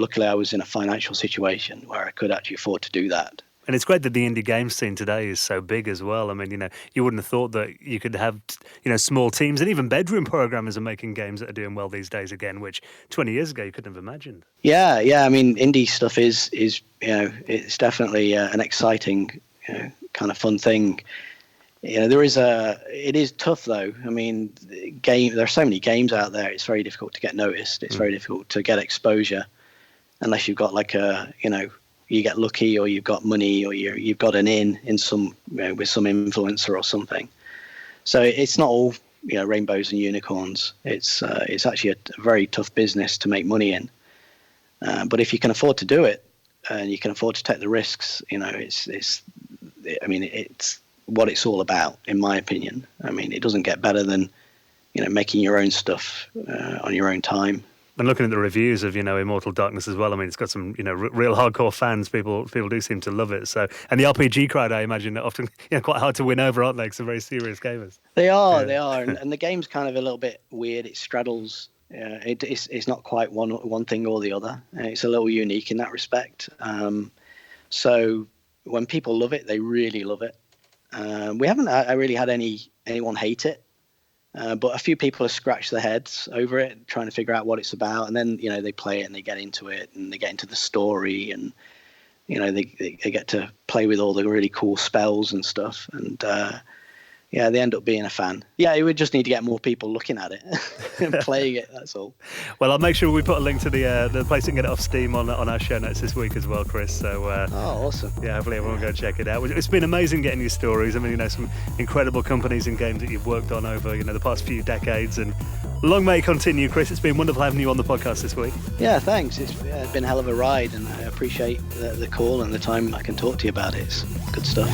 luckily I was in a financial situation where I could actually afford to do that. And it's great that the indie game scene today is so big as well. I mean, you wouldn't have thought that you could have, small teams, and even bedroom programmers are making games that are doing well these days again, which 20 years ago you couldn't have imagined. Yeah. I mean, indie stuff is it's definitely an exciting, kind of fun thing. It is tough though. I mean, there are so many games out there. It's very difficult to get noticed. It's very difficult to get exposure, unless you've got like you get lucky, or you've got money, or you've got an in some with some influencer or something. So it's not all rainbows and unicorns. It's actually a very tough business to make money in. But if you can afford to do it, and you can afford to take the risks, it's what it's all about, in my opinion. I mean, it doesn't get better than making your own stuff on your own time. And looking at the reviews of Immortal Darkness as well, I mean, it's got some real hardcore fans. People do seem to love it. So, and the RPG crowd, I imagine, are often quite hard to win over, aren't they? Because they're very serious gamers. They are, and the game's kind of a little bit weird. It straddles. It's not quite one thing or the other. It's a little unique in that respect. So when people love it, they really love it. We haven't really had anyone hate it. But a few people have scratched their heads over it, trying to figure out what it's about, and then they play it and they get into it and they get into the story, and they get to play with all the really cool spells and stuff, and Yeah, they end up being a fan. Yeah, you would just need to get more people looking at it and playing it, that's all. Well, I'll make sure we put a link to the place and get it off Steam on our show notes this week as well, Chris. So, oh, awesome. Yeah, hopefully everyone will go check it out. It's been amazing getting your stories. I mean, some incredible companies and games that you've worked on over, the past few decades. And long may it continue, Chris. It's been wonderful having you on the podcast this week. Yeah, thanks. It's been a hell of a ride, and I appreciate the call and the time I can talk to you about it. It's good stuff.